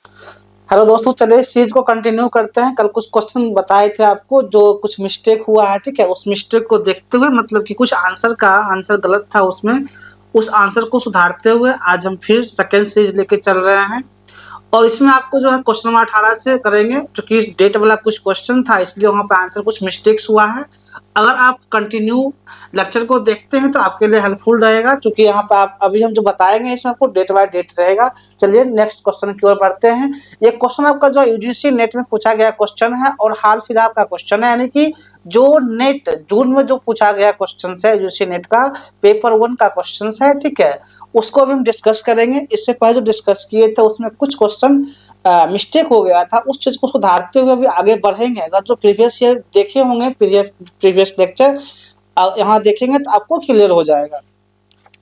Hello दोस्तों, चलिए इस चीज को कंटिन्यू करते हैं। कल कुछ क्वेश्चन बताए थे आपको, जो कुछ मिस्टेक हुआ है, ठीक है। उस मिस्टेक को देखते हुए, मतलब कि कुछ आंसर गलत था उसमें, उस आंसर को सुधारते हुए आज हम फिर सेकंड सीरीज लेके चल रहे हैं। और इसमें आपको जो है क्वेश्चन नंबर 18 से करेंगे, क्योंकि डेट वाला कुछ क्वेश्चन था, इसलिए वहाँ पे आंसर कुछ मिस्टेक्स हुआ है। अगर आप कंटिन्यू लेक्चर को देखते हैं तो आपके लिए हेल्पफुल रहेगा, क्योंकि यहाँ पे आप अभी हम जो बताएंगे इसमें आपको डेट बाय डेट रहेगा। चलिए नेक्स्ट क्वेश्चन की ओर बढ़ते हैं। ये क्वेश्चन आपका जो यूजीसी नेट में पूछा गया क्वेश्चन है और हाल फिलहाल का क्वेश्चन है, यानी कि जो नेट जून में जो पूछा गया क्वेश्चन है यूजीसी नेट का, पेपर 1 का क्वेश्चन है, ठीक है। उसको अभी हम डिस्कस करेंगे। इससे पहले जो डिस्कस किए थे उसमें कुछ क्वेश्चन मिस्टेक हो गया था, उस चीज को सुधारते हुए अभी आगे बढ़ेंगे। अगर जो प्रीवियस ईयर देखे होंगे, प्रीवियस लेक्चर यहाँ देखेंगे तो आपको क्लियर हो जाएगा।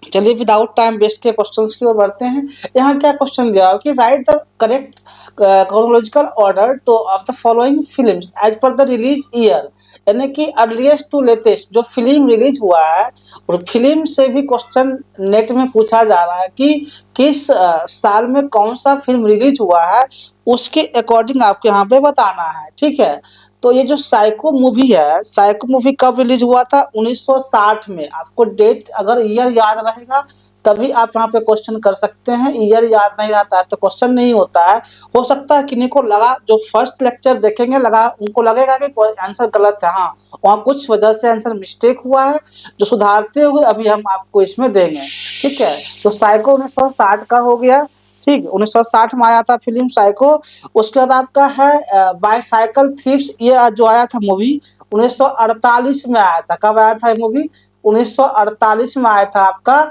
चलिए विदाउट टाइम वेस्ट के क्वेश्चंस की ओर बढ़ते हैं। यहाँ क्या क्वेश्चन दिया हो कि write the correct chronological order to of the following films as per the release year, यानी कि अर्लीस्ट टू लेटेस्ट जो फिल्म रिलीज हुआ है, और फिल्म से भी क्वेश्चन नेट में पूछा जा रहा है कि किस साल में कौन सा फिल्म रिलीज हुआ है, उसके अकॉर्डिंग आपको यहाँ पे बताना है, ठीक है। तो ये जो साइको मूवी है, साइको मूवी कब रिलीज हुआ था? 1960 में। आपको डेट अगर ईयर याद रहेगा तभी आप यहाँ पे क्वेश्चन कर सकते हैं। ईयर याद नहीं रहता है तो क्वेश्चन नहीं होता है। हो सकता है किन्हीं को लगा, जो फर्स्ट लेक्चर देखेंगे लगा, उनको लगेगा कि कोई आंसर गलत है। हाँ, वहाँ कुछ वजह से आंसर मिस्टेक हुआ है, जो सुधारते हुए अभी हम आपको इसमें देंगे, ठीक है। तो साइको 1960 का हो गया, ठीक। 1960 में आया था फिल्म साइको। उसके बाद आपका है बाईसाइकिल थीव्स, ये जो आया था मूवी 1948 में आया था। कब आया था ये मूवी? 1948 में आया था आपका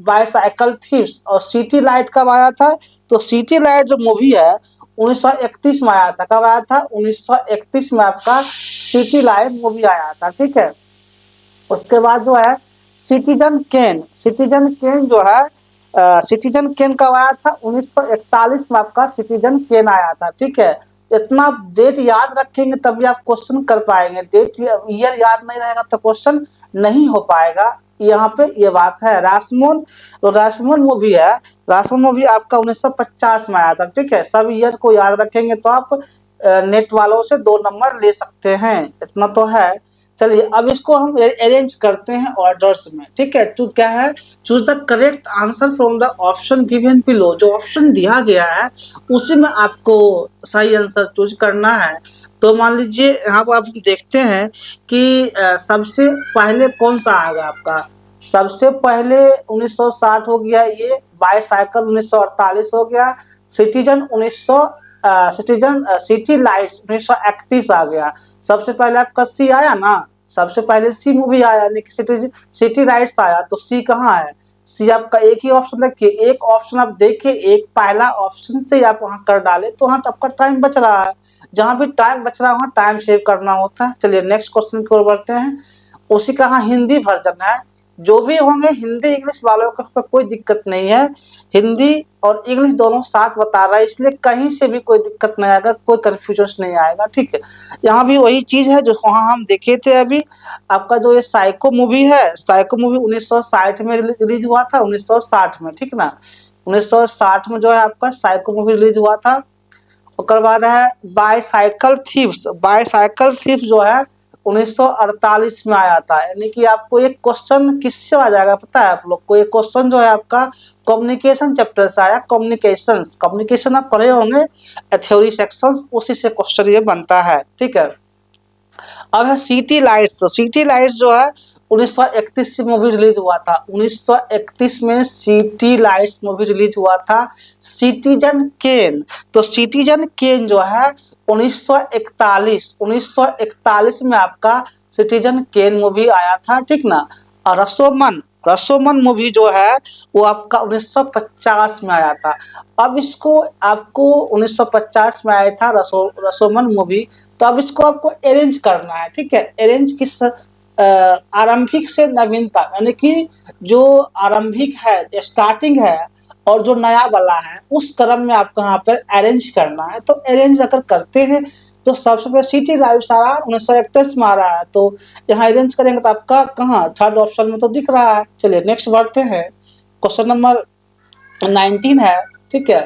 बाईसाइकिल थीव्स। और सिटी लाइट कब आया था? तो सिटी लाइट जो मूवी है 1931 में आया था। कब आया था? 1931 में आपका सिटी लाइट मूवी आया था, ठीक है। उसके बाद जो है सिटीजन केन, सिटीजन केन जो है सिटीजन केन कब आया था? 1941 में आपका सिटीजन केन आया था, ठीक है। इतना डेट याद रखेंगे तभी आप क्वेश्चन कर पाएंगे। डेट ईयर याद नहीं रहेगा तो क्वेश्चन नहीं हो पाएगा। यहाँ पे ये बात है। रासमोन, तो रासमोन मूवी है, रासमोन मूवी आपका 1950 में आया था, ठीक है। सब ईयर को याद रखेंगे तो आप नेट वालों से 2 नंबर ले सकते हैं, इतना तो है। चलिए अब इसको हम अरेंज करते हैं ऑर्डर्स में, ठीक है। तो क्या है, choose the correct answer from the option given below. जो ऑप्शन दिया गया है उसी में आपको सही आंसर चूज करना है। तो मान लीजिए यहाँ पर आप देखते हैं कि सबसे पहले कौन सा आएगा आपका। सबसे पहले 1960 हो गया, ये बाईसाइकिल 1948 हो गया, सिटीजन 1900 सिटीजन सिटी लाइट्स 1931 आ गया। सबसे पहले आपका सी आया ना, सबसे पहले सी मूवी आया, यानी कि सिटी राइट्स आया। तो सी कहाँ है? सी आपका एक ही ऑप्शन देखिए, एक ऑप्शन आप देखिए, एक पहला ऑप्शन से आप वहां कर डाले तो वहां आपका टाइम बच रहा है। जहां भी टाइम बच रहा है वहां टाइम सेव करना होता है। चलिए नेक्स्ट क्वेश्चन की ओर बढ़ते हैं। उसी का हाँ हिंदी वर्जन है। जो भी होंगे हिंदी इंग्लिश वालों का कोई दिक्कत नहीं है। हिंदी और इंग्लिश दोनों साथ बता रहा है, इसलिए कहीं से भी कोई दिक्कत नहीं आएगा, कोई कंफ्यूजन नहीं आएगा, ठीक है। यहाँ भी वही चीज है जो वहाँ हम देखे थे अभी। आपका जो ये साइको मूवी है, साइको मूवी 1960 में रिलीज हुआ था, 1960 में, ठीक ना। 1960 में जो है आपका साइको मूवी रिलीज हुआ था। उसके बाद है बाईसाइकिल थीव्स, बाईसाइकिल थीव्स जो है 1948 में आया था। यानी कि आपको एक क्वेश्चन किससे आ जाएगा पता है आप लोग को? एक क्वेश्चन जो है आपका कम्युनिकेशन चैप्टर से आया। कम्युनिकेशन आप पढ़े होंगे, थ्योरी सेक्शंस, उसी से क्वेश्चन ये बनता है, ठीक है। अब है सिटी लाइट्स। सिटी लाइट्स जो है 1931 से मूवी रिलीज हुआ था। 1931 में सिटी लाइट्स मूवी रिलीज हुआ था। सिटीजन केन, तो सिटीजन केन जो है 1941 में आपका सिटीजन केन मूवी आया था, ठीक ना। और रसोमन, रसोमन मूवी जो है वो आपका 1950 में आया था। अब इसको आपको 1950 में आया था रसोमन मूवी। तो अब इसको आपको अरेंज करना है, ठीक है। अरेंज किस आरंभिक से नवीनतम, यानी कि जो आरंभिक है, स्टार्टिंग है, और जो नया वाला है उस क्रम में आपको यहाँ पर अरेंज करना है। तो अरेंज अगर करते हैं तो सबसे पहले सिटी लाइव सारा 1931 में आ रहा है, तो यहाँ अरेंज करेंगे तो आपका कहाँ थर्ड ऑप्शन में तो दिख रहा है। चलिए नेक्स्ट बढ़ते हैं। क्वेश्चन नंबर 19 है, ठीक है।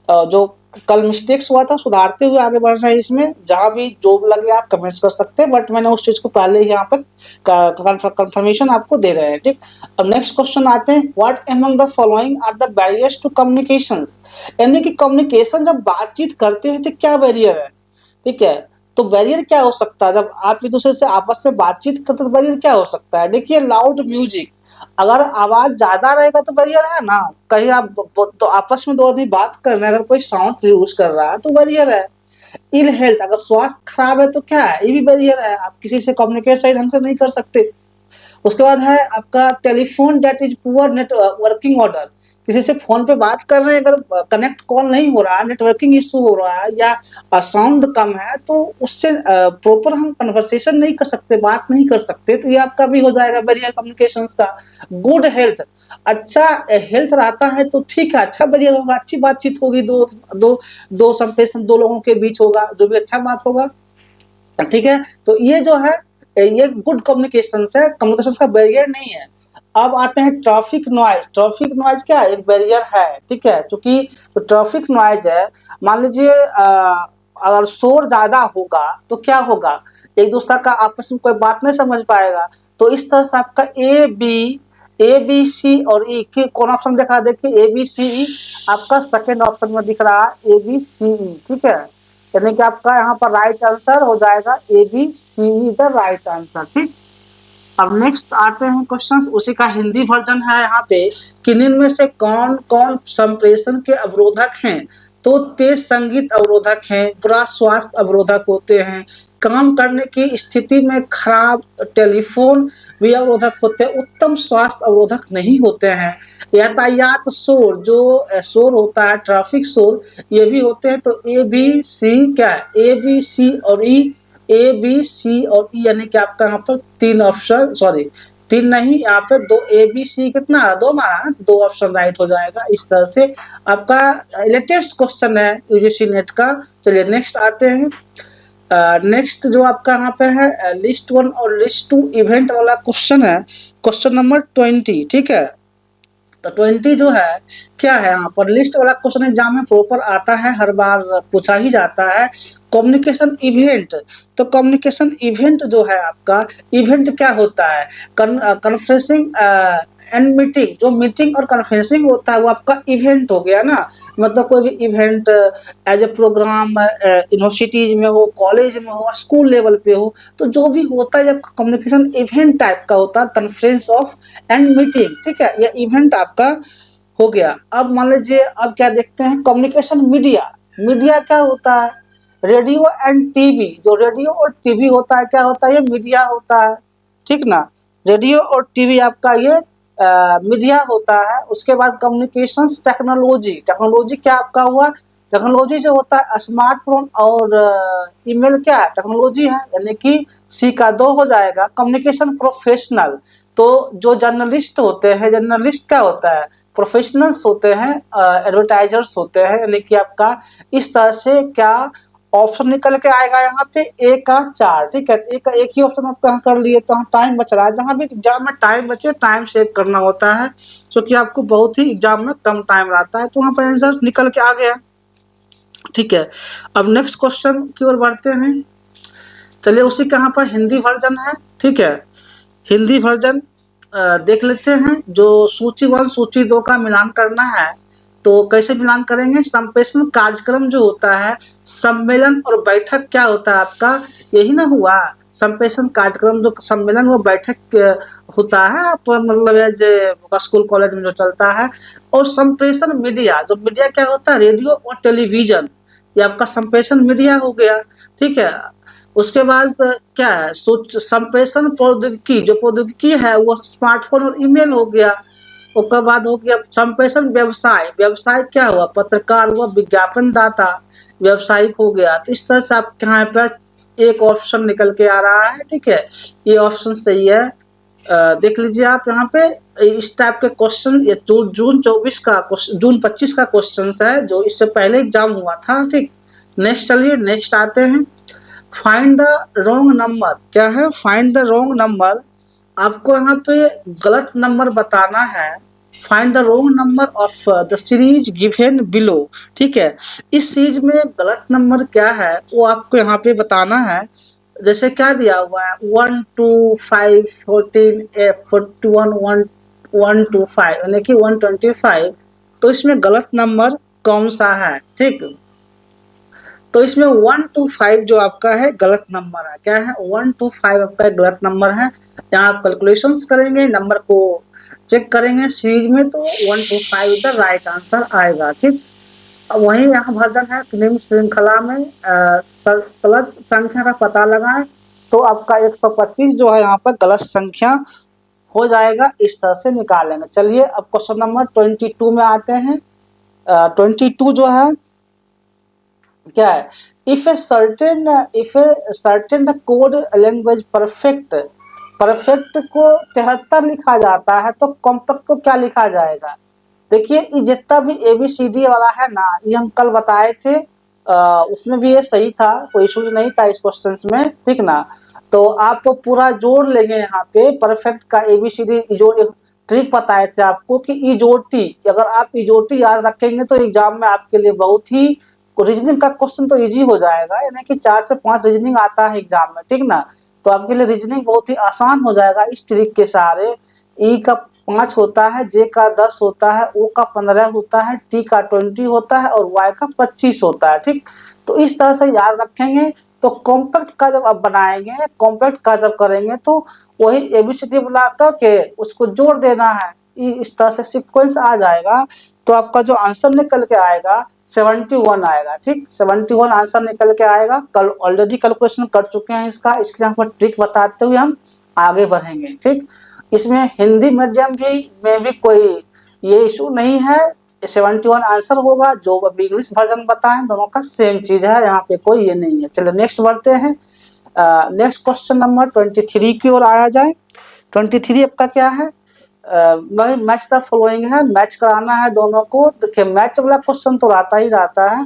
जो कल मिस्टेक्स हुआ था, सुधारते हुए आगे बढ़ रहे हैं इसमें। जहाँ भी जो लगे आप कमेंट्स कर सकते हैं, बट मैंने उस चीज़ को पहले ही यहाँ पर कंफर्मेशन आपको दे रहे हैं, ठीक। अब नेक्स्ट क्वेश्चन आते हैं, what among the following are the barriers to communications. यानी कि कम्युनिकेशन जब बातचीत करते हैं तो क्या बैरियर है, ठीक है। तो बैरियर क्या हो सकता है, जब आप एक दूसरे से आपस में बातचीत करते तो बैरियर क्या हो सकता है। देखिए, लाउड म्यूजिक, अगर आवाज ज्यादा रहेगा तो बैरियर है ना। कहीं आप तो आपस में दो आदमी बात कर रहे हैं, अगर कोई साउंड यूज कर रहा है तो बैरियर है। इल हेल्थ, अगर स्वास्थ्य खराब है तो क्या है, ये भी बैरियर है, आप किसी से कम्युनिकेट सही ढंग से नहीं कर सकते। उसके बाद है आपका telephone dead is poor net working order. किसी से फोन पे बात कर रहे हैं, अगर कनेक्ट कॉल नहीं हो रहा है, नेटवर्किंग इशू हो रहा है या साउंड कम है, तो उससे प्रॉपर हम कन्वर्सेशन नहीं कर सकते, बात नहीं कर सकते, तो ये आपका भी हो जाएगा बैरियर कम्युनिकेशंस का। गुड हेल्थ, अच्छा हेल्थ रहता है तो ठीक है, अच्छा बैरियर होगा, अच्छी बातचीत होगी, दो दो दो संप्रेषण दो लोगों के बीच होगा, जो भी अच्छा बात होगा, ठीक है। तो ये जो है ये गुड कम्युनिकेशन है, कम्युनिकेशन का बैरियर नहीं है। अब आते हैं ट्रैफिक नॉइज। ट्रैफिक नॉइज क्या है, एक बैरियर है, ठीक है। क्योंकि तो ट्रैफिक नॉइज है, मान लीजिए अगर शोर ज्यादा होगा तो क्या होगा, एक दूसरा का आपस में कोई बात नहीं समझ पाएगा। तो इस तरह से आपका ए बी सी और ई की कौन ऑप्शन देखा, देखिए ए बी सी ई आपका सेकेंड ऑप्शन में दिख रहा है, ए बी सी ई, ठीक है। यानी कि आपका यहाँ पर राइट आंसर हो जाएगा A B C E the right answer, ठीक। अब नेक्स्ट आते हैं क्वेश्चंस, उसी का हिंदी वर्जन है यहाँ पे कि इनमें से कौन कौन संप्रेषण के अवरोधक हैं। तो तेज संगीत अवरोधक हैं, बुरा स्वास्थ्य अवरोधक होते हैं, काम करने की स्थिति में खराब टेलीफोन भी अवरोधक होते हैं, उत्तम स्वास्थ्य अवरोधक नहीं होते हैं, यातायात शोर, जो शोर होता है ट्रैफिक शोर, ये भी होते हैं। तो ए बी सी क्या है, ए बी सी और ई, ए बी सी और ई, यानी कि आपका यहाँ पर तीन ऑप्शन, सॉरी तीन नहीं, यहाँ पे दो, ए बी सी कितना दो मारा ना, दो ऑप्शन राइट हो जाएगा। इस तरह से आपका लेटेस्ट क्वेश्चन है यूजीसी नेट का। चलिए नेक्स्ट आते हैं। नेक्स्ट जो आपका यहाँ पे है लिस्ट 1 और लिस्ट 2 इवेंट वाला क्वेश्चन है, क्वेश्चन नंबर 20, ठीक है। तो 20 जो है क्या है, यहाँ पर लिस्ट वाला क्वेश्चन एग्जाम में प्रॉपर आता है, हर बार पूछा ही जाता है। कम्युनिकेशन इवेंट, तो कम्युनिकेशन इवेंट जो है आपका, इवेंट क्या होता है, कॉन्फ्रेंसिंग एंड मीटिंग, जो मीटिंग और कॉन्फ्रेंसिंग होता है वो आपका इवेंट हो गया ना। मतलब कोई भी event as a programme universities में हो, कॉलेज में हो, स्कूल लेवल पे हो, तो जो भी होता है कम्युनिकेशन इवेंट टाइप का होता है, कॉन्फ्रेंस ऑफ एंड मीटिंग, ठीक है, यह इवेंट आपका हो गया। अब मान लीजिए अब क्या देखते हैं, कम्युनिकेशन मीडिया। मीडिया क्या होता है, रेडियो एंड टीवी, जो रेडियो और टीवी होता है क्या होता है, ये मीडिया होता है, ठीक ना। रेडियो और टीवी आपका ये मीडिया होता है। उसके बाद कम्युनिकेशंस टेक्नोलॉजी, टेक्नोलॉजी क्या आपका हुआ, टेक्नोलॉजी जो होता है स्मार्टफोन और ईमेल क्या है, टेक्नोलॉजी है, यानी कि सी का 2 हो जाएगा। कम्युनिकेशन प्रोफेशनल, तो जो जर्नलिस्ट होते हैं, जर्नलिस्ट क्या होता है, प्रोफेशनल्स होते हैं, एडवर्टाइजर्स होते हैं, यानी कि आपका इस तरह से क्या ऑप्शन निकल के आएगा यहाँ पे ए का 4, ठीक है। एक ही ऑप्शन आप यहाँ कर लिए, तो टाइम बच रहा है, जहाँ भी एग्जाम में टाइम बचे टाइम सेव करना होता है, क्योंकि आपको बहुत ही एग्जाम में कम टाइम रहता है, तो वहाँ पर आंसर निकल के आ गया, ठीक है। अब नेक्स्ट क्वेश्चन की ओर बढ़ते हैं। चलिए उसी का यहाँ पर हिंदी वर्जन है, ठीक है। हिंदी वर्जन देख लेते हैं। जो सूची 1 सूची 2 का मिलान करना है, तो कैसे मिलान करेंगे, संप्रेषण कार्यक्रम जो होता है, सम्मेलन और बैठक क्या होता है आपका, यही ना हुआ संप्रेषण कार्यक्रम, जो सम्मेलन वो बैठक होता है आप मतलब जो स्कूल कॉलेज में जो चलता है। और संप्रेषण मीडिया, जो मीडिया क्या होता है, रेडियो और टेलीविजन, ये आपका संप्रेषण मीडिया हो गया, ठीक है। उसके बाद क्या है, संप्रेषण प्रौद्योगिकी, जो प्रौद्योगिकी है वो स्मार्टफोन और ईमेल हो गया। उसके बाद हो गया संप्रेषण व्यवसाय, व्यवसाय क्या हुआ, पत्रकार हुआ, विज्ञापन दाता, व्यवसायिक हो गया। तो इस तरह से आपके यहाँ पे एक ऑप्शन निकल के आ रहा है, ठीक है, ये ऑप्शन सही है। देख लीजिए आप यहाँ पे इस टाइप के क्वेश्चन, ये जून 25 का क्वेश्चन है, जो इससे पहले एग्जाम हुआ था, ठीक। नेक्स्ट चलिए नेक्स्ट आते हैं। फाइंड द रॉन्ग नंबर, क्या है, फाइंड द रॉन्ग नंबर, आपको यहाँ पे गलत नंबर बताना है। Find the wrong number of the series given below. ठीक है, इस सीरीज में गलत नंबर क्या है वो आपको यहाँ पे बताना है। जैसे क्या दिया हुआ है 1 2 5 14 41 1 1 2 5 यानी कि 125। तो इसमें गलत नंबर कौन सा है? ठीक, तो इसमें 1 to 5 जो आपका है गलत नंबर है। क्या है? 1 to 5 आपका एक गलत नंबर है। यहाँ आप कैलकुलेशंस करेंगे, नंबर को चेक करेंगे सीरीज में, तो 1 to 5 द राइट आंसर आएगा। ठीक, अब वही यहाँ वर्जन है कि निम्न श्रृंखला में गलत संख्या का पता लगाएं, तो आपका 125 जो है यहाँ पर गलत संख्या हो जाएगा। इस तरह से निकालेंगे। चलिए अब क्वेश्चन नंबर 22 में आते हैं। 22 जो है क्या है? If a certain the code language perfect, perfect को 73 लिखा जाता है, तो कॉम्पैक्ट को क्या लिखा जाएगा? देखिए ये जितना भी ABCD वाला है ना, ये हम कल बताए थे, उसमें भी ये सही था, कोई इशू नहीं था इस क्वेश्चन में। ठीक ना, तो आप पूरा जोड़ लेंगे यहाँ पे परफेक्ट का ABCD जोड़। ट्रिक बताए थे आपको कि इजोटी, अगर आप इजोटी याद रखेंगे तो एग्जाम में आपके लिए बहुत ही, रीजनिंग का क्वेश्चन तो इजी हो जाएगा, यानी कि 4 से 5 रीजनिंग आता है एग्जाम में। ठीक ना, तो आपके लिए रीजनिंग बहुत ही आसान हो जाएगा इस ट्रिक के सहारे। ई का 5 होता है, जे का 10 होता है, ओ का 15 होता है, टी का 20 होता है और वाई का 25 होता है। ठीक, तो इस तरह से याद रखेंगे। तो कॉम्पैक्ट का जब आप बनाएंगे, कॉम्पैक्ट का जब करेंगे, तो वही ABCD बुला करके उसको जोड़ देना है। इस तरह से सीक्वेंस आ जाएगा, तो आपका जो आंसर निकल के आएगा 71 आएगा। ठीक, 71 आंसर निकल के आएगा। कल ऑलरेडी कैलकुलेशन कर चुके हैं इसका, इसलिए हम ट्रिक बताते हुए हम आगे बढ़ेंगे। ठीक, इसमें हिंदी मीडियम में भी कोई ये इशू नहीं है, 71 आंसर होगा। जो अभी इंग्लिश वर्जन बताएं, दोनों का सेम चीज है, यहाँ पे कोई ये नहीं है। चलिए नेक्स्ट बढ़ते हैं। नेक्स्ट क्वेश्चन नंबर 23 की ओर आया जाए। 23 आपका क्या है? वही मैच द फॉलोइंग है, मैच कराना है दोनों को। देखिए मैच वाला क्वेश्चन तो आता ही रहता है।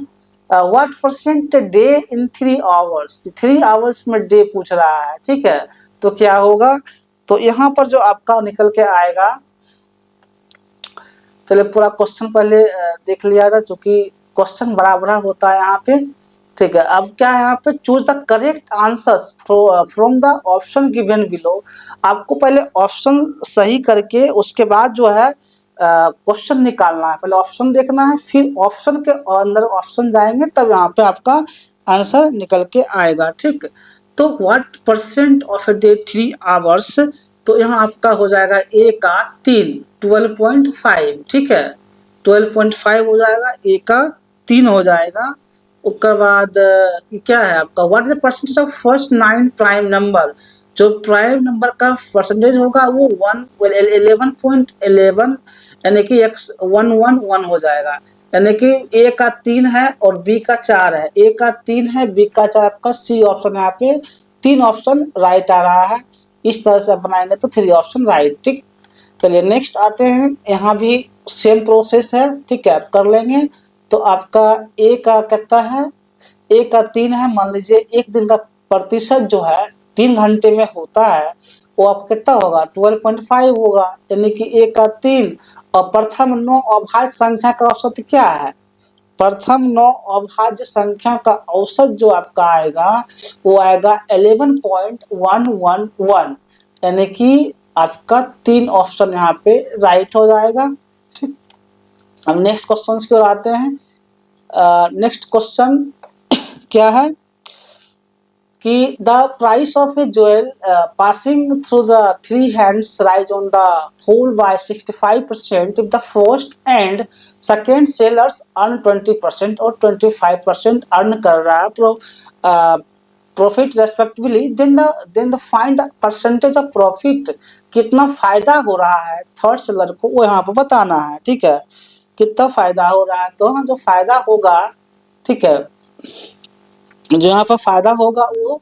What percent day in 3 hours, 3 hours में डे पूछ रहा है। ठीक है, तो क्या होगा? तो यहाँ पर जो आपका निकल के आएगा, चलिए पूरा क्वेश्चन पहले देख लिया था, क्योंकि क्वेश्चन बड़ा बड़ा होता है यहाँ पे। ठीक है, अब क्या है यहाँ पे? Choose the correct answers from the option given below. आपको पहले ऑप्शन सही करके उसके बाद जो है क्वेश्चन निकालना है। पहले ऑप्शन देखना है, फिर ऑप्शन के अंदर ऑप्शन जाएंगे, तब यहाँ पे आपका आंसर निकल के आएगा। ठीक, तो what percent of a day 3 hours, तो यहाँ आपका हो जाएगा ए का 3 12.5। ठीक है, 12.5 हो जाएगा, ए का 3 हो जाएगा। उसके बाद क्या है आपका? What is the percentage of first 9 prime number, जो प्राइम नंबर का परसेंटेज होगा वो 11.11 यानी कि x111 हो जाएगा। यानी कि ए का 3 है और बी का 4 है, ए का 3 है, बी का 4, आपका सी ऑप्शन यहाँ पे 3 ऑप्शन राइट आ रहा है। इस तरह से बनाएंगे तो 3 ऑप्शन राइट। ठीक, चलिए नेक्स्ट आते हैं। यहाँ भी सेम प्रोसेस है। ठीक है, आप कर लेंगे। तो आपका ए का कितना है? ए का 3 है। मान लीजिए एक दिन का प्रतिशत जो है 3 घंटे में होता है, वो आपका कितना होगा? 12.5 होगा, यानी कि ए का 3। और प्रथम 9 अभाज्य संख्या का औसत क्या है? प्रथम 9 अभाज्य संख्या का औसत जो आपका आएगा वो आएगा 11.111, यानी कि आपका 3 ऑप्शन यहाँ पे राइट हो जाएगा। ठीक, अब नेक्स्ट क्वेश्चन की ओर आते हैं। नेक्स्ट क्वेश्चन क्या है कि the price of a jewel passing through the 3 hands rise on the whole by 65% if the first and second sellers earn 20% और 25% अर्न कर रहा है profit respectively, then the find the percentage of profit. कितना फायदा हो रहा है third seller को, वो यहाँ पे बताना है। ठीक है, कितना फायदा हो रहा है? तो हाँ, जो फायदा होगा, ठीक है, जो यहाँ पर फायदा होगा वो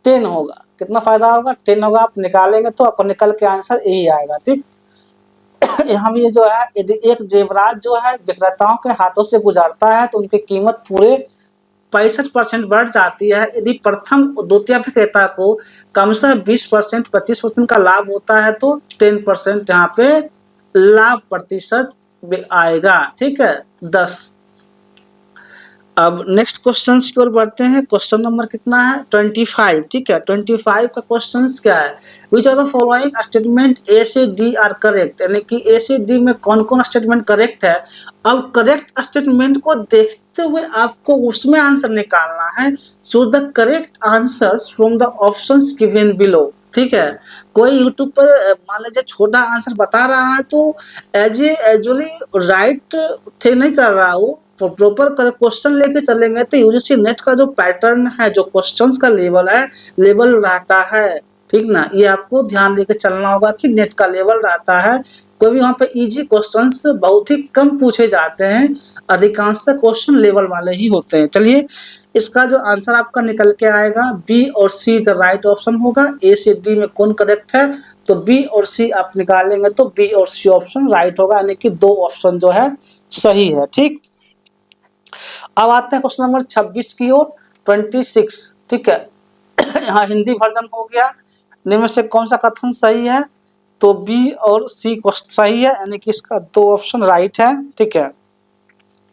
10 होगा। कितना फायदा होगा? 10 होगा। आप निकालेंगे तो आपको निकल के आंसर यही आएगा। ठीक, यहाँ भी जो है, यदि एक जेवरात जो है विक्रेताओं के हाथों से गुजरता है तो उनकी कीमत पूरे 65% बढ़ जाती है। यदि प्रथम द्वितीय विक्रेता को कम से 20% 25% का लाभ होता है तो 10% यहाँ पे लाभ प्रतिशत आएगा, ठीक है 10। अब नेक्स्ट क्वेश्चन की ओर बढ़ते हैं। क्वेश्चन नंबर कितना है 25, ठीक है। 25 का क्वेश्चन क्या है, which are the following statement A से डी आर करेक्ट, यानी कि ए से डी में कौन कौन स्टेटमेंट करेक्ट है। अब करेक्ट स्टेटमेंट को देखते हुए आपको उसमें आंसर निकालना है। So the correct answers from the options given below, ठीक है। कोई यूट्यूब पर मान लीजिए छोटा आंसर बता रहा है तो एजुअली राइट थे नहीं कर रहा वो, तो प्रॉपर क्वेश्चन लेके चलेंगे तो यूजीसी नेट का जो पैटर्न है, जो क्वेश्चंस का लेवल है, लेवल रहता है, ठीक ना। ये आपको ध्यान देके चलना होगा कि नेट का लेवल रहता है। कोई भी वहाँ पे इजी क्वेश्चंस बहुत ही कम पूछे जाते हैं, अधिकांश क्वेश्चन लेवल वाले ही होते हैं। चलिए इसका जो आंसर आपका निकल के आएगा बी और सी द राइट ऑप्शन होगा। ए से डी में कौन करेक्ट है, तो बी और सी आप निकालेंगे तो बी और सी ऑप्शन राइट होगा, यानी कि 2 ऑप्शन जो है सही है, ठीक। अब आते हैं क्वेश्चन नंबर 26 की ओर, 26, ठीक है। यहाँ हिंदी वर्जन हो गया। निम्न से कौन सा कथन सही है, तो बी और सी सही है, यानी कि इसका 2 ऑप्शन राइट है, ठीक है।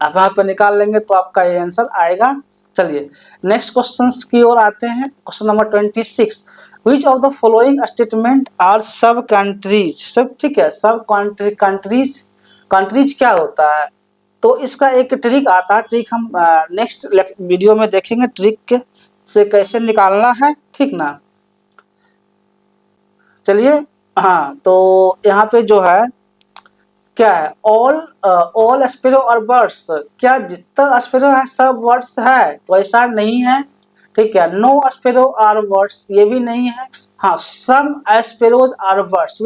आप यहाँ पे निकाल लेंगे तो आपका ये आंसर आएगा। चलिए नेक्स्ट क्वेश्चन की ओर आते हैं। Question number 26, which of the following statement are सब कंट्रीज, सब ठीक है। सब कंट्रीज, कंट्रीज क्या होता है, तो इसका एक ट्रिक आता है। ट्रिक हम नेक्स्ट वीडियो में देखेंगे, ट्रिक से कैसे निकालना है, ठीक ना। चलिए हाँ, तो यहाँ पे जो है क्या है, ऑल स्पेरो और बर्ड्स, क्या जितना स्पेरो है सब वर्ड्स है, तो ऐसा नहीं है, ठीक है। नो स्पेरो आर वर्ड्स, ये भी नहीं है। हाँ, सम स्पेरोज आर वर्ड्स,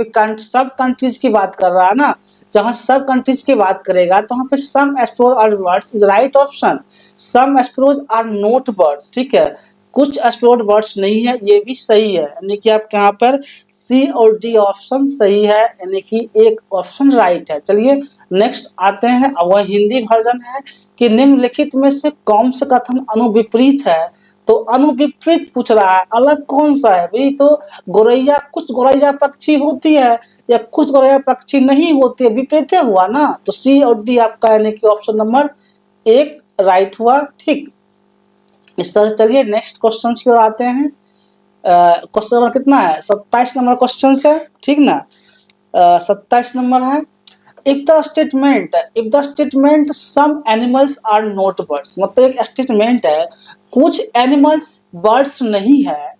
सब कंट्रीज की बात कर रहा है ना, जहाँ सब कंट्रीज की बात करेगा तो वहाँ पे some sparrows are words is right option. Some sparrows are not words, ठीक है। कुछ स्पेरोज वर्ड्स नहीं है, ये भी सही है, यानी कि आपके यहाँ पर सी और डी ऑप्शन सही है, यानी कि एक ऑप्शन राइट है। चलिए नेक्स्ट आते हैं, वह हिंदी वर्जन है कि निम्नलिखित में से कौन सा कथन अनुविपरीत है। तो अनुविपरीत पूछ रहा है, अलग कौन सा है भाई, तो गोरैया, कुछ गोरैया पक्षी होती है या कुछ गोरैया पक्षी नहीं होती है, विपरीत हुआ ना। तो सी और डी आपका यानी कि ऑप्शन नंबर 1 राइट हुआ, ठीक। इस तरह से चलिए नेक्स्ट क्वेश्चन की ओर आते हैं। क्वेश्चन नंबर कितना है 27 नंबर क्वेश्चन है, ठीक ना। 27 नंबर है, if the statement some animals are not birds, मतलब एक स्टेटमेंट है कुछ एनिमल्स बर्ड्स नहीं है,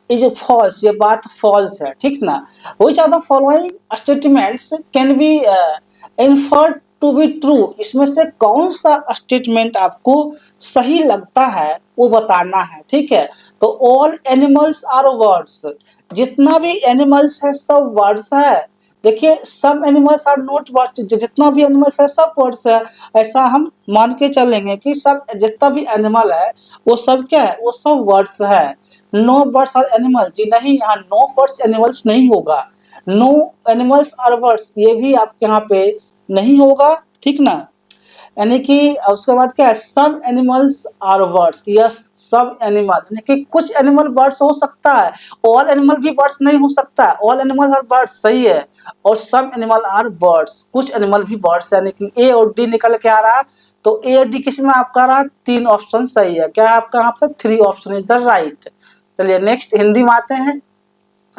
इज फॉल्स, ये बात फॉल्स है, ठीक ना। Which are the following statements can be inferred to be true, इसमें से कौन सा स्टेटमेंट आपको सही लगता है वो बताना है, ठीक है। तो ऑल एनिमल्स आर वर्ड्स, जितना भी एनिमल्स है सब वर्ड्स है। देखिए सब एनिमल्स आर नॉट वर्ड्स, जितना भी एनिमल्स है सब वर्ड्स है, ऐसा हम मान के चलेंगे कि सब जितना भी एनिमल है वो सब क्या है, वो सब वर्ड्स है। नो बर्ड्स आर एनिमल, जी नहीं, यहाँ नो बर्ड्स एनिमल्स नहीं होगा। नो एनिमल्स आर बर्ड्स, ये भी आपके यहाँ पे नहीं होगा, ठीक ना। यानी कि उसके बाद क्या है, some animals are birds, yes सब एनिमल, यानी कि कुछ एनिमल बर्ड्स हो सकता है, ऑल एनिमल भी बर्ड्स नहीं हो सकता। ऑल एनिमल आर बर्ड्स सही है, और सम एनिमल आर बर्ड्स, कुछ एनिमल भी बर्ड्स, यानी कि ए और डी निकल के आ रहा है। तो ए और डी किस में आपका रहा, 3 ऑप्शन सही है। क्या है आपका यहाँ पे 3 ऑप्शन इज द राइट। चलिए नेक्स्ट हिंदी में आते हैं।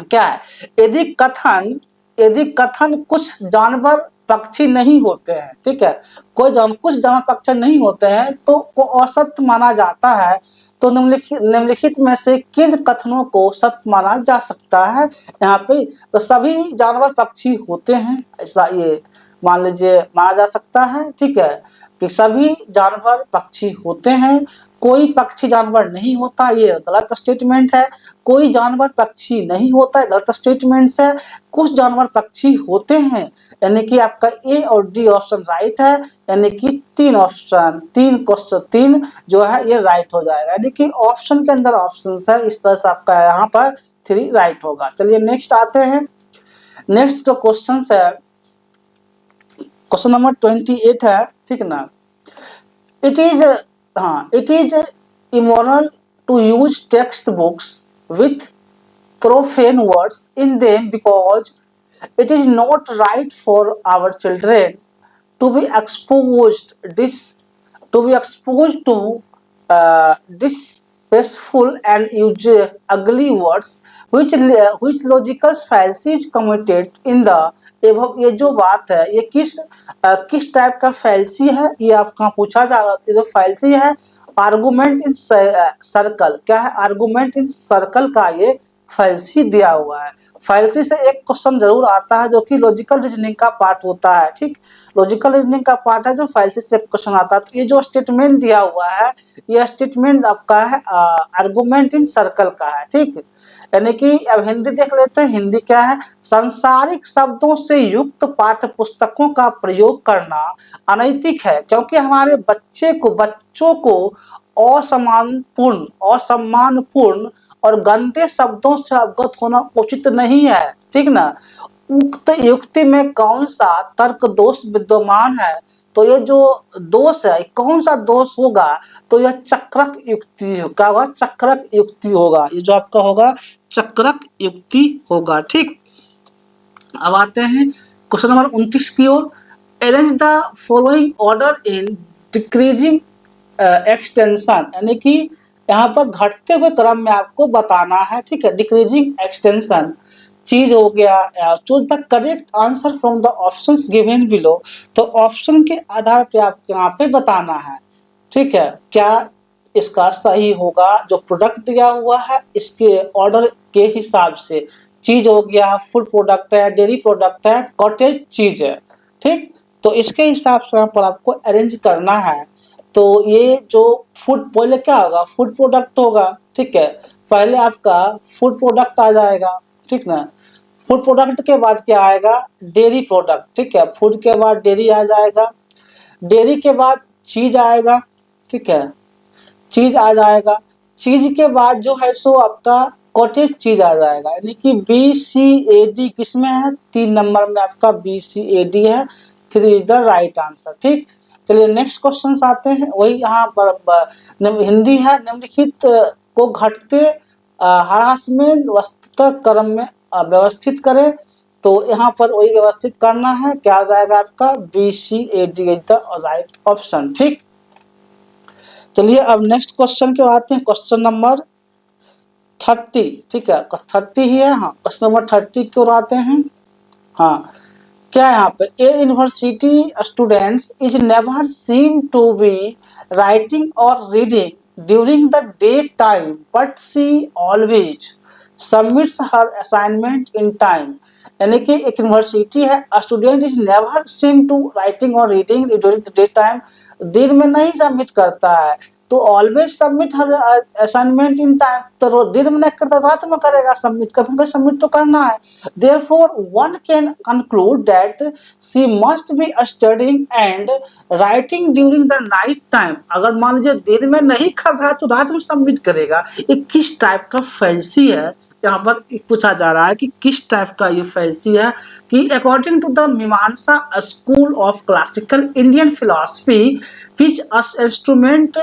क्या है, यदि कथन कुछ जानवर पक्षी नहीं होते हैं, ठीक है, कुछ जानवर पक्षी नहीं होते हैं तो को असत्य माना जाता है, तो निम्नलिखित में से किन कथनों को सत्य माना जा सकता है। यहाँ पे तो सभी जानवर पक्षी होते हैं, ऐसा ये मान लीजिए माना जा सकता है, ठीक है, कि सभी जानवर पक्षी होते हैं। कोई पक्षी जानवर नहीं होता, ये गलत स्टेटमेंट है। कोई जानवर पक्षी नहीं होता है, गलत स्टेटमेंट है। कुछ जानवर पक्षी होते हैं, यानी कि आपका ए और डी ऑप्शन राइट है, यानी कि 3 ऑप्शन, 3 क्वेश्चन 3 जो है ये राइट हो जाएगा, यानी कि ऑप्शन के अंदर ऑप्शन है, इस तरह से आपका यहाँ पर 3 राइट होगा। चलिए नेक्स्ट आते हैं। नेक्स्ट जो क्वेश्चन है क्वेश्चन नंबर 28 है, ठीक ना। It is immoral to use text books with profane words in them because it is not right for our children to be exposed this to be exposed to disgraceful and use ugly words which logical fallacy is committed in the above। ये जो बात है ये किस type का फैल्सी है, ये आपका पूछा जा रहा है। जो फैल्सी है आर्गुमेंट इन सर्कल, क्या है आर्गुमेंट इन सर्कल का ये फैल्सी दिया हुआ है। फैल्सी से एक क्वेश्चन जरूर आता है जो कि लॉजिकल रीजनिंग का पार्ट होता है, ठीक, लॉजिकल रीजनिंग का पार्ट है जो फैल्सी से क्वेश्चन आता है। तो ये जो स्टेटमेंट दिया हुआ है ये स्टेटमेंट आपका है आर्गुमेंट इन सर्कल का है, ठीक। यानी कि अब हिंदी देख लेते हैं। हिंदी क्या है, सांसारिक शब्दों से युक्त पाठ्य पुस्तकों का प्रयोग करना अनैतिक है क्योंकि हमारे बच्चों को असम्मानपूर्ण और गंदे शब्दों से अवगत होना उचित नहीं है, ठीक ना। उक्त युक्ति में कौन सा तर्क दोष विद्यमान है, तो ये जो दोष है कौन सा दोष होगा, तो यह चक्रक युक्ति क्या होगा, चक्रक युक्ति होगा। ये जो आपका होगा चक्रक युक्ति होगा, ठीक। अब आते हैं क्वेश्चन नंबर 29 की ओर। Arrange the following order in decreasing extension, यानी कि यहाँ पर घटते हुए क्रम में आपको बताना है, ठीक है। डिक्रीजिंग एक्सटेंशन चीज हो गया। Choose the correct answer from the options given below, तो ऑप्शन के आधार पे आपको यहाँ पे बताना है, ठीक है, क्या इसका सही होगा। जो प्रोडक्ट दिया हुआ है इसके ऑर्डर के हिसाब से, चीज हो गया, फूड प्रोडक्ट है, डेयरी प्रोडक्ट है, कॉटेज चीज है, ठीक। तो इसके हिसाब से यहाँ पर आपको अरेंज करना है। तो ये जो फूड पहले क्या होगा, फूड प्रोडक्ट होगा, ठीक है। पहले आपका फूड प्रोडक्ट आ जाएगा, ठीक ना। फूड प्रोडक्ट के बाद क्या आएगा, डेयरी प्रोडक्ट, ठीक है। फूड के बाद डेयरी आ जाएगा, डेयरी के बाद चीज आएगा, ठीक है, चीज आ जाएगा। चीज के बाद जो है सो आपका कॉटेज चीज आ जाएगा, यानी कि BCAD किसमें है, 3 नंबर में आपका BCAD है। 3 इज द राइट आंसर, ठीक। चलिए नेक्स्ट क्वेश्चन आते हैं। वही यहाँ पर हिंदी है। निम्नलिखित को घटते हरासमेंट वस्तुतः क्रम में व्यवस्थित करें, तो यहाँ पर वही व्यवस्थित करना है। क्या आ जाएगा आपका BCAD is the right option, ठीक। चलिए अब नेक्स्ट क्वेश्चन के आते हैं। क्वेश्चन नंबर 30, ठीक है, 30 ही है। हाँ, क्वेश्चन नंबर 30 की ओर आते हैं। हाँ, क्या यहाँ पे a university students is never seem to be writing और reading during the day time but she always submits her assignment in time. यानी कि एक यूनिवर्सिटी है, student is never seem to writing और reading during the day time, दिन में नहीं submit करता है, तो always submit her assignment in time, तो दिन में नहीं करता रात में करेगा सबमिट, कभी सबमिट तो करना है। Therefore one can conclude that she must be studying and writing during the night time. अगर मान लीजिए दिन में नहीं कर रहा है तो रात में सबमिट करेगा। ये किस टाइप का फैंसी है, यहाँ पर पूछा जा रहा है कि किस टाइप का ये फैंसी है। कि according to the Mimamsa school of classical Indian philosophy which instrument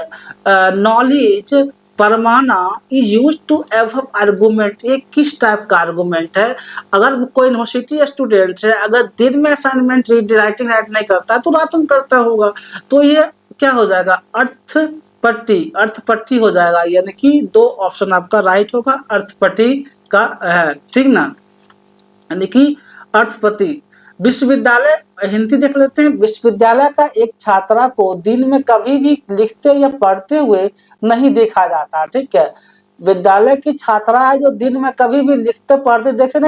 knowledge pramana is use to एवब आर्गूमेंट। ये किस टाइप का आर्गूमेंट है। अगर कोई यूनिवर्सिटी स्टूडेंट है, अगर दिन में असाइनमेंट राइटिंग नहीं करता है तो रात में करता होगा, तो ये क्या हो जाएगा, अर्थपट्टी हो जाएगा। यानी कि 2 ऑप्शन आपका राइट होगा, अर्थपट्टी का है, ठीक ना, यानी कि अर्थपति। विश्वविद्यालय, हिंदी देख लेते हैं। विश्वविद्यालय का एक छात्रा को दिन में कभी भी लिखते या पढ़ते हुए नहीं देखा जाता, ठीक है। विद्यालय की छात्रा है जो दिन में कभी भी लिखते पढ़ते देखा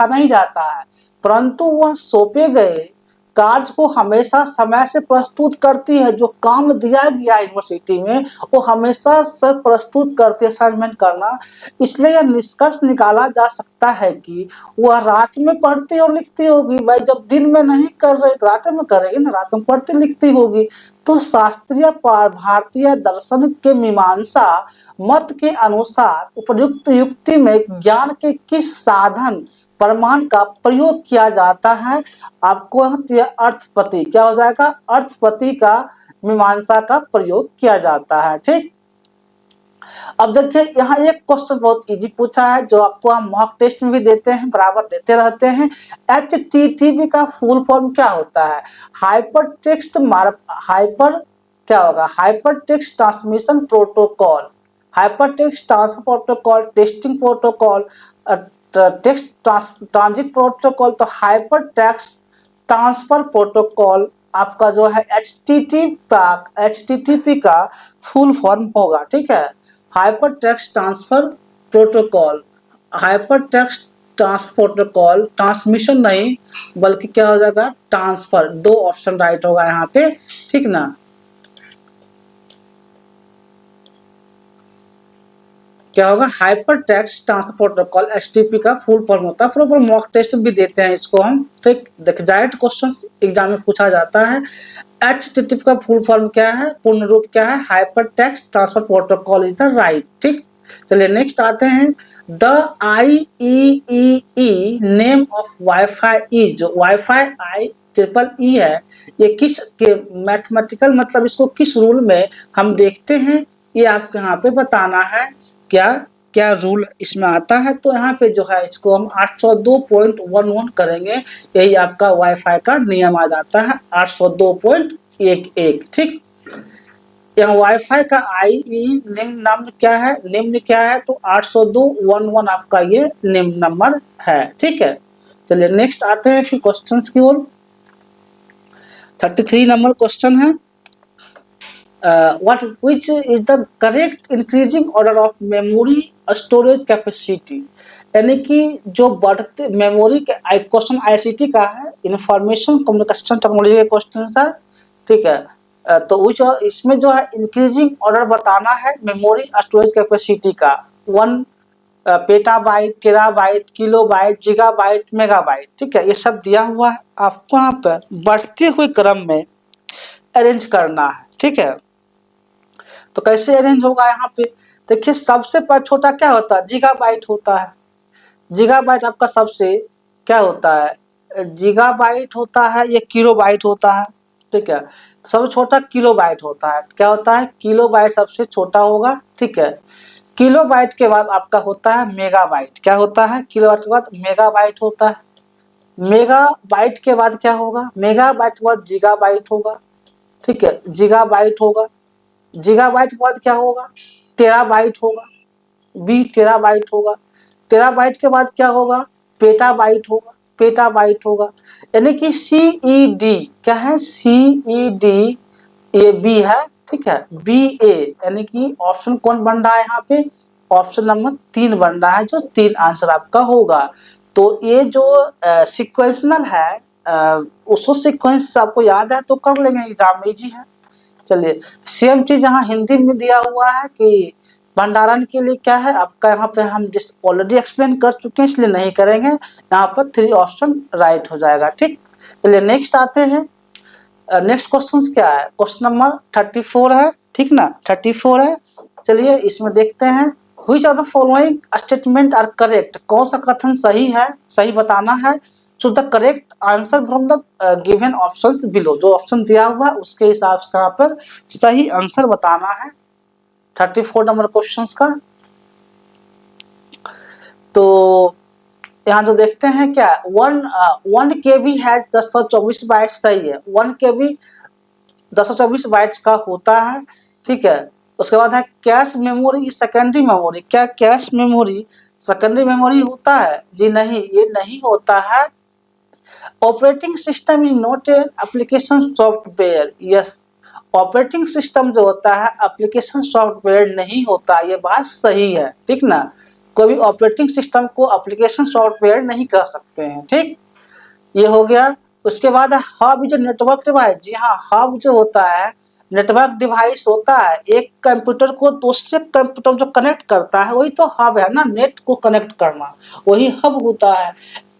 नहीं जाता है, परंतु वह सौंपे गए कार्य को हमेशा समय से प्रस्तुत करती है। जो काम दिया गया यूनिवर्सिटी में वो हमेशा से प्रस्तुत करती है असाइनमेंट करना। इसलिए यह निष्कर्ष निकाला जा सकता है कि वह रात में पढ़ती और लिखती होगी। भाई जब दिन में नहीं कर रही तो रात में करेगी ना, रात में पढ़ती लिखती होगी। तो शास्त्रीय भारतीय दर्शन के मीमांसा मत के अनुसार उपयुक्त युक्ति में ज्ञान के किस साधन प्रमाण का प्रयोग किया जाता है। आपको अर्थपति क्या हो जाएगा, अर्थपति का मीमांसा का प्रयोग किया जाता है, ठीक। अब देखिए यहाँ एक क्वेश्चन बहुत इजी पूछा है, जो आपको हम मॉक टेस्ट में भी देते हैं, बराबर देते रहते हैं। HTTP का फुल फॉर्म क्या होता है? हाइपर टेक्स्ट हाइपर क्या होगा? Hyper text transmission protocol, hyper text transfer protocol, testing protocol, text transit protocol. तो हाइपर टेक्स्ट ट्रांसफर प्रोटोकॉल आपका जो है HTTP का फुल फॉर्म होगा, ठीक है। Hyper text transfer protocol, hyper text transfer protocol, transmission नहीं बल्कि क्या हो जाएगा? ट्रांसफर। दो ऑप्शन राइट होगा यहाँ पे, ठीक ना। क्या होगा? Hyper text transfer protocol HTTP का फुल फॉर्म होता है। फिर ऊपर मॉक टेस्ट भी देते हैं इसको हम, ठीक। देखिए डायरेक्ट क्वेश्चन एग्जाम में पूछा जाता है। HTTP का फुल फॉर्म क्या है, पूर्ण रूप क्या है? Hyper text transfer protocol is the right, ठीक। चलिए नेक्स्ट आते हैं। The IEEE name of wifi is, जो वाईफाई IEEE है, ये किस के मैथमेटिकल मतलब इसको किस रूल में हम देखते हैं, ये आपको यहाँ पे बताना है। क्या क्या रूल इसमें आता है? तो यहाँ पे जो है इसको हम 802.11 करेंगे, यही आपका वाईफाई का नियम आ जाता है 802.11, ठीक। यहाँ वाईफाई का निम्न क्या है? निम्न क्या है? तो 802.11 आपका ये निम्न नंबर है, ठीक है। चलिए नेक्स्ट आते हैं फिर क्वेश्चंस की ओर। 33 नंबर क्वेश्चन है। Which is the correct increasing order of memory storage capacity? यानी कि जो बढ़ते मेमोरी के क्वेश्चन ICT का है, इंफॉर्मेशन कम्युनिकेशन टेक्नोलॉजी के क्वेश्चन है, ठीक है। तो इसमें जो है इंक्रीजिंग ऑर्डर बताना है मेमोरी स्टोरेज कैपेसिटी का। 1 petabyte, terabyte, kilobyte, gigabyte, megabyte, ठीक है। ये सब दिया हुआ है आपको यहाँ पर बढ़ते हुए क्रम में अरेंज करना है, ठीक है। तो कैसे अरेंज होगा यहाँ पे? देखिए सबसे छोटा क्या होता है? गीगाबाइट होता है। गीगाबाइट आपका सबसे क्या होता है? गीगाबाइट होता है, ये किलोबाइट होता है, ठीक है। सबसे छोटा किलोबाइट होता है। क्या होता है? किलोबाइट सबसे छोटा होगा, ठीक है। किलोबाइट के बाद आपका होता है मेगाबाइट। क्या होता है? किलोबाइट के बाद मेगाबाइट होता है। मेगाबाइट के बाद क्या होगा? मेगाबाइट के बाद गीगाबाइट होगा, ठीक है। गीगाबाइट होगा। गीगाबाइट के बाद क्या होगा? टेराबाइट होगा, टेराबाइट होगा। टेराबाइट के बाद क्या होगा? पेटाबाइट होगा, पेटाबाइट होगा। यानी कि CED क्या है? CED ये B है, ठीक है। BA यानी कि ऑप्शन कौन बन रहा है यहाँ पे? ऑप्शन नंबर 3 बन रहा है, जो 3 आंसर आपका होगा। तो ये जो सिक्वेंशनल है, उसको सिक्वेंस आपको याद है तो कर लेंगे, एग्जाम में इजी है। चलिए सेम चीज यहाँ हिंदी में दिया हुआ है कि भंडारण के लिए क्या है आपका, यहाँ पे हम ऑलरेडी एक्सप्लेन कर चुके हैं इसलिए नहीं करेंगे। यहाँ पर 3 ऑप्शन राइट हो जाएगा, ठीक। चलिए नेक्स्ट आते हैं। नेक्स्ट क्वेश्चन क्या है? क्वेश्चन नंबर 34 है, ठीक ना। 34 है। चलिए इसमें देखते हैं। Which of the following statement are correct? कौन सा कथन सही है? सही बताना है। Choose the correct answer from the given options below. जो ऑप्शन दिया हुआ है उसके हिसाब से यहाँ पर सही आंसर बताना है 34 नंबर क्वेश्चन का। तो यहाँ जो देखते हैं क्या 1 KB हैज 1024 बाइट्स, सही है। 1 KB 1024 बाइट्स का होता है, ठीक है। उसके बाद है कैश मेमोरी सेकेंडरी मेमोरी। क्या कैश मेमोरी सेकेंडरी मेमोरी होता है? जी नहीं, ये नहीं होता है। Operating system is not a application software. Yes, operating system जो होता है एप्लीकेशन सॉफ्टवेयर नहीं होता, ये बात सही है, ठीक ना। कोई ऑपरेटिंग सिस्टम को एप्लीकेशन सॉफ्टवेयर नहीं कह सकते हैं, ठीक। ये हो गया। उसके बाद है हब जो नेटवर्क डिवाइस। जी हाँ, हब जो होता है नेटवर्क डिवाइस होता है, एक कंप्यूटर को दूसरे कंप्यूटर जो कनेक्ट करता है वही तो हब है ना, नेट को कनेक्ट करना वही हब होता है।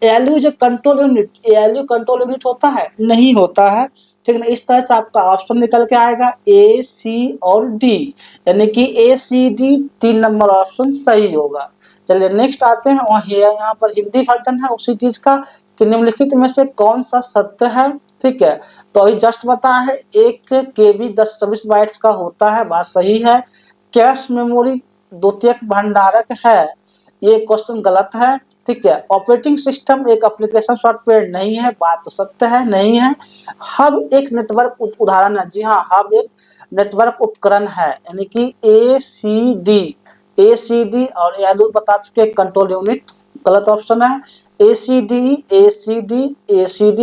ALU जो control unit, ALU control unit होता है? नहीं होता है, ठीक है। इस तरह से आपका ऑप्शन निकल के आएगा A, C और D, यानी कि ACD 3 नंबर ऑप्शन सही होगा। चलिए नेक्स्ट आते हैं। वही यहाँ पर हिंदी वर्जन है उसी चीज का कि निम्नलिखित में से कौन सा सत्य है, ठीक है। तो अभी जस्ट बता है 1 KB 1024 बाइट्स का होता है, बात सही है। कैश मेमोरी द्वितीयक भंडारक है, ये क्वेश्चन गलत है। ठीक है, ऑपरेटिंग सिस्टम एक एप्लीकेशन सॉफ्टवेयर नहीं है, बात तो सत्य है, नहीं है। हब एक नेटवर्क उदाहरण है, जी हाँ, हब एक नेटवर्क उपकरण है, यानी कि एसीडी और एलयू बता चुके, कंट्रोल यूनिट गलत ऑप्शन है। एसीडी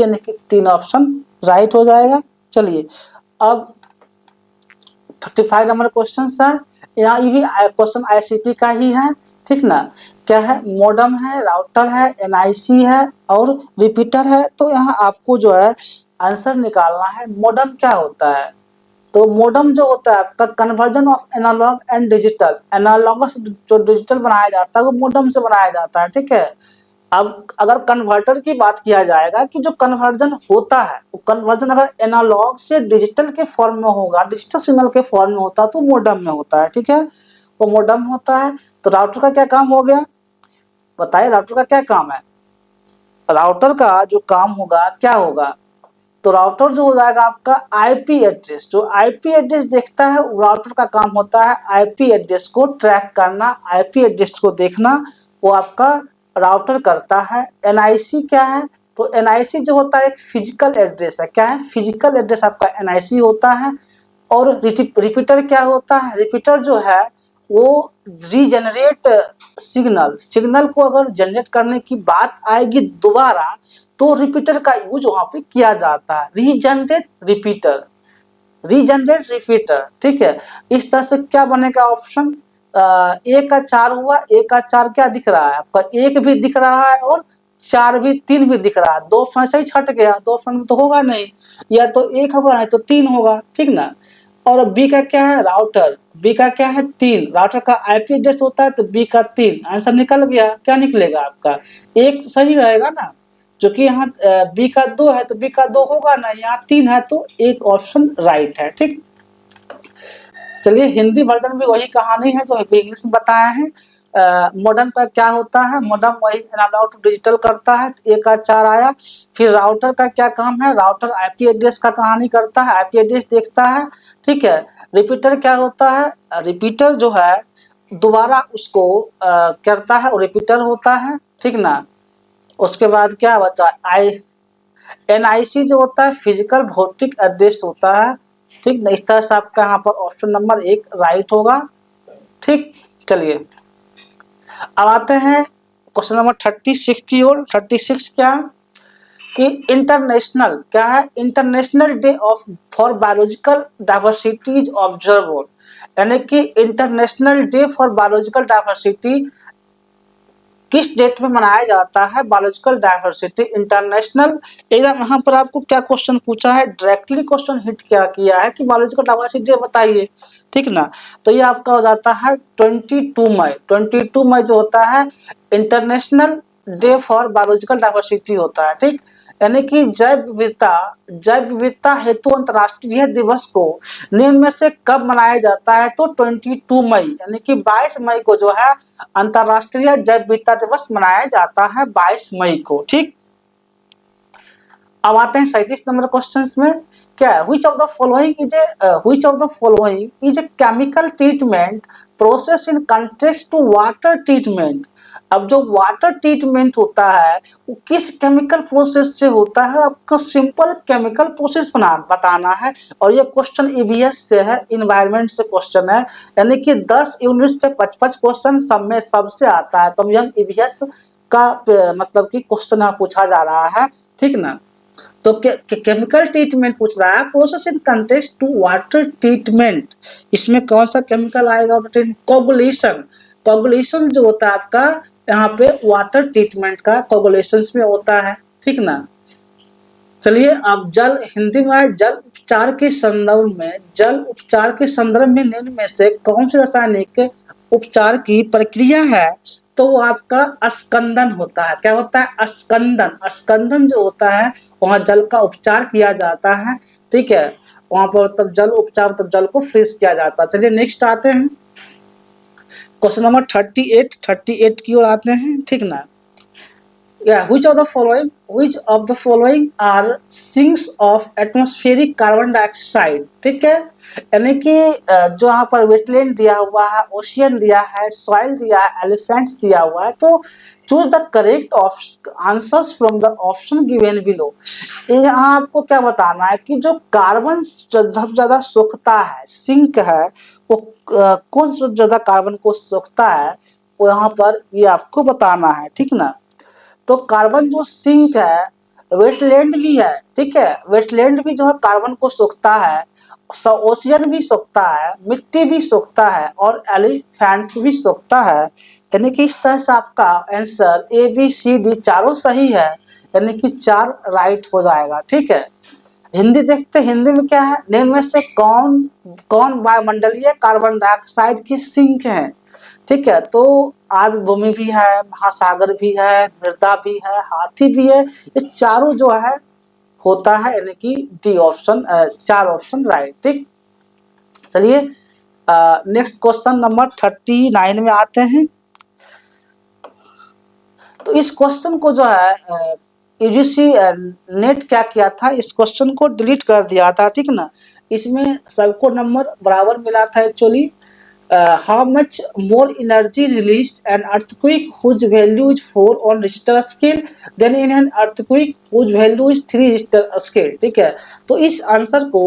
यानी कि 3 ऑप्शन राइट हो जाएगा। चलिए अब 35 नंबर क्वेश्चन है, यहाँ ये भी क्वेश्चन आईसीटी का ही है, ठीक ना। क्या है, मॉडेम है, राउटर है, एनआईसी है और रिपीटर है। तो यहाँ आपको जो है आंसर निकालना है, मॉडेम क्या होता है। तो मॉडेम जो होता है आपका conversion of analog and digital, analog से जो डिजिटल बनाया जाता है वो मॉडेम से बनाया जाता है, ठीक है। अब अगर कन्वर्टर की बात किया जाएगा कि जो कन्वर्जन होता है, वो कन्वर्जन अगर एनालॉग से डिजिटल के फॉर्म में होगा, डिजिटल सिग्नल के फॉर्म में होता है तो मॉडेम में होता है, ठीक है, वो मॉडेम होता है। तो राउटर का क्या काम हो गया, बताइए राउटर का क्या काम है। राउटर का जो काम होगा क्या होगा, तो राउटर जो हो जाएगा आपका आईपी एड्रेस, जो आईपी एड्रेस देखता है राउटर का काम होता है आईपी एड्रेस को ट्रैक करना, आईपी एड्रेस को देखना, वो आपका राउटर करता है। एनआईसी क्या है, तो एनआईसी जो होता है एक फिजिकल एड्रेस है, क्या है, फिजिकल एड्रेस आपका एनआईसी होता है। और रिपीटर क्या होता है, रिपीटर जो है वो रीजनरेट सिग्नल को अगर जनरेट करने की बात आएगी दोबारा, तो रिपीटर का यूज वहां पे किया जाता है, रीजनरेट रिपीटर, ठीक है। इस तरह से क्या बनेगा ऑप्शन, ए का 4 हुआ, ए का 4 क्या दिख रहा है आपका, 1 भी दिख रहा है और 4 भी, 3 भी दिख रहा है, 2 ऑप्शन से ही छट गया, 2 ऑप्शन में तो होगा नहीं, या तो 1 होगा नहीं तो 3 होगा, ठीक ना। और बी का क्या है, राउटर, बी का क्या है 3, राउटर का आईपी एड्रेस होता है तो बी का 3, आंसर निकल गया। क्या निकलेगा आपका, 1 सही रहेगा ना, जो कि यहाँ बी का 2 है तो बी का 2 होगा ना, यहाँ 3 है तो एक ऑप्शन राइट है, ठीक। चलिए हिंदी वर्जन भी वही कहानी है जो इंग्लिश में बताया है। मॉडेम का क्या होता है, मॉडेम वही एनालॉग टू डिजिटल करता है, ए का 4 आया। फिर राउटर का क्या काम है, राउटर आईपी एड्रेस का कहानी करता है, आईपी एड्रेस देखता है, ठीक है। रिपीटर क्या होता है, रिपीटर जो है दोबारा उसको करता है और रिपीटर होता है, ठीक ना। उसके बाद क्या बचा, एनआईसी जो होता है फिजिकल भौतिक एड्रेस होता है, ठीक ना। इस तरह से आपका यहाँ पर ऑप्शन नंबर 1 राइट होगा, ठीक। चलिए अब आते हैं क्वेश्चन नंबर 36 की ओर। 36 क्या कि इंटरनेशनल क्या है, international day of for biological diversity observer, यानी कि international day for biological diversity किस डेट में मनाया जाता है, बायोलॉजिकल डाइवर्सिटी इंटरनेशनल। एकदम यहाँ पर आपको क्या क्वेश्चन पूछा है, डायरेक्टली क्वेश्चन हिट क्या किया है कि बायोलॉजिकल डाइवर्सिटी बताइए, ठीक ना। तो ये आपका हो जाता है 22 मई, 22 मई जो होता है international day for biological diversity होता है, ठीक। यानी कि जैव विविधता हेतु अंतर्राष्ट्रीय दिवस को निम्न में से कब मनाया जाता है, तो 22 मई यानी कि 22 मई को जो है अंतर्राष्ट्रीय जैव विविधता दिवस मनाया जाता है 22 मई को, ठीक। अब आते हैं 37 नंबर क्वेश्चंस में। क्या है, which of the following is a chemical treatment process in context to water treatment। अब जो वाटर ट्रीटमेंट होता है वो किस केमिकल प्रोसेस से होता है, आपको सिंपल केमिकल प्रोसेस बताना है। और ये क्वेश्चन ईवीएस से है, इन्वायरमेंट से क्वेश्चन है, यानी कि 10 यूनिट से 55 क्वेश्चन सब में सबसे आता है। तो यह ईवीएस का मतलब कि क्वेश्चन पूछा जा रहा है, ठीक ना। तो केमिकल ट्रीटमेंट पूछ रहा है, process in context to water treatment, इसमें कौन सा केमिकल आएगा, कोगुलेशन। कोगुलेशन जो होता है आपका यहाँ पे वाटर ट्रीटमेंट का कोगुलेशन में होता है, ठीक ना। चलिए अब जल हिंदी में आए, जल उपचार के संदर्भ में निम्न में से कौन से रासायनिक उपचार की प्रक्रिया है, तो वो आपका स्कंदन होता है। क्या होता है, स्कंदन जो होता है वहां जल का उपचार किया जाता है, ठीक है। वहां पर तब जल उपचार तब जल को फ्रेश किया जाता है। चलिए नेक्स्ट आते हैं क्वेश्चन नंबर 38 की ओर आते हैं, ठीक ना। Yeah, which of the following are sinks of atmospheric carbon dioxide, ठीक है। यानी कि जो यहाँ पर वेटलैंड दिया हुआ है, ओशियन दिया है, सॉइल दिया है, एलिफेंट्स दिया हुआ है, तो choose the correct answers from the option given below. यहाँ आपको क्या बताना है कि जो कार्बन सबसे ज्यादा सोखता है, सिंक है, वो कौन सा ज्यादा कार्बन को सोखता है, वो यहाँ पर ये आपको बताना है, ठीक ना। तो कार्बन जो सिंक है, वेटलैंड भी है, ठीक है, वेटलैंड भी जो है कार्बन को सोखता है, ओशियन भी सोखता है, मिट्टी भी सोखता है और एलिफेंट भी सोखता है। यानी कि इस तरह से आपका answer A B C D चारों सही है, यानी कि 4 राइट हो जाएगा, ठीक है। हिंदी देखते, हिंदी में क्या है, निम्न में से कौन कौन वायुमंडलीय कार्बन डाइऑक्साइड की सिंक है, ठीक है। तो आर्द्र भूमि भी है, महासागर भी है, मृदा भी है, हाथी भी है, ये चारों जो है होता है, यानी कि डी ऑप्शन, 4 ऑप्शन राइट, ठीक। चलिए नेक्स्ट क्वेश्चन नंबर 39 में आते हैं। तो इस क्वेश्चन को जो है यूजीसी नेट क्या किया था, इस क्वेश्चन को डिलीट कर दिया था, ठीक ना। इसमें सबको नंबर बराबर मिला था actually. How much more energy released an earthquake whose value is 4 on Richter scale than in an earthquake whose value is 3 Richter scale, ठीक है। तो इस आंसर को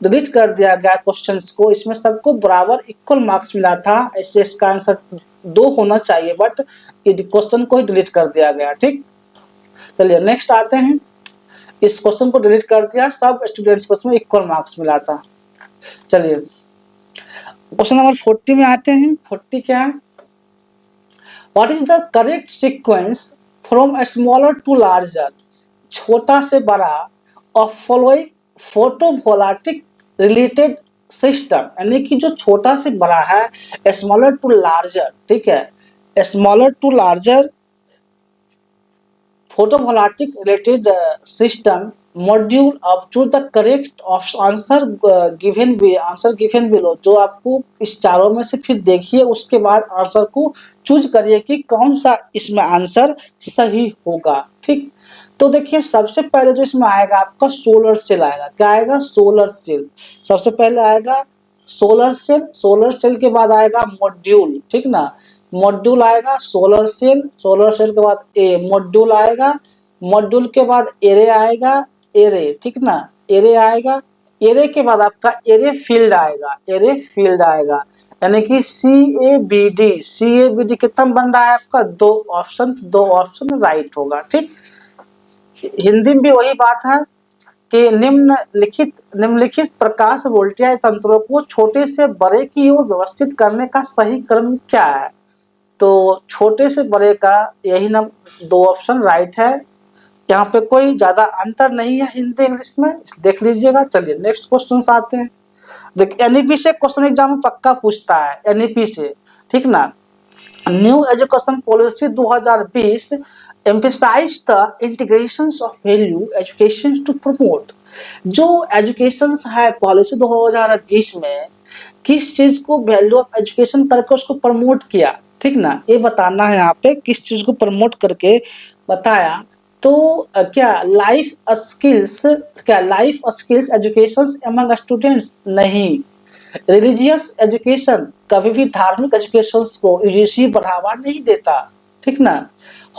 डिलीट कर दिया गया क्वेश्चंस को, इसमें सबको बराबर इक्वल मार्क्स मिला था, ऐसे इसका आंसर 2 होना चाहिए, बट क्वेश्चन को ही डिलीट कर दिया गया, ठीक। चलिए नेक्स्ट आते हैं। इस क्वेश्चन को डिलीट कर दिया, सब स्टूडेंट्स को इसमें इक्वल मार्क्स मिला था। चलिए क्वेश्चन नंबर 40 में आते हैं। 40 क्या है, what is the correct sequence from smaller to larger, छोटा से बड़ा, of following photovoltaic related system. यानी कि जो छोटा से बड़ा है, स्मॉलर टू लार्जर, ठीक है, smaller to larger photovoltaic related system module of choose the correct answer given below। जो आपको इस चारों में से फिर देखिए, उसके बाद आंसर को चूज करिए कि कौन सा इसमें आंसर सही होगा, ठीक। तो देखिए सबसे पहले जो इसमें आएगा आपका सोलर सेल आएगा। क्या आएगा, सोलर सेल सबसे पहले आएगा, सोलर सेल। सोलर सेल के बाद आएगा मॉड्यूल, ठीक ना, मॉड्यूल आएगा, सोलर सेल, सोलर सेल के बाद ए मॉड्यूल आएगा, मॉड्यूल के बाद एरे आएगा, एरे, ठीक ना, एरे आएगा, एरे के बाद आपका एरे फील्ड आएगा, एरे फील्ड आएगा। यानी कि सी ए बी डी कितना बन रहा है आपका, 2 ऑप्शन राइट होगा, ठीक। हिंदी में भी वही बात है कि निम्नलिखित प्रकाश वोल्टेज तंत्रों को छोटे से बड़े की ओर व्यवस्थित करने का सही क्रम क्या है। तो छोटे से बड़े का यही 2 ऑप्शन राइट है, यहाँ पे कोई ज्यादा अंतर नहीं है हिंदी इंग्लिश में, देख लीजिएगा। चलिए नेक्स्ट क्वेश्चन आते हैं। देखिए एनईपी से क्वेश्चन एग्जाम में पक्का पूछता है, एनईपी से, ठीक ना। New education policy 2020 emphasize the integrations of value education to promote। जो एजुकेशन है पॉलिसी 2020 में किस चीज को वैल्यू ऑफ एजुकेशन करके उसको प्रमोट किया, ठीक ना, ये बताना है यहाँ पे, किस चीज को प्रमोट करके बताया। तो क्या लाइफ स्किल्स, क्या life skills education among students, नहीं। रिलीजियस एजुकेशन, कभी भी धार्मिक एजुकेशन को यूजीसी बढ़ावा नहीं देता, ठीक ना।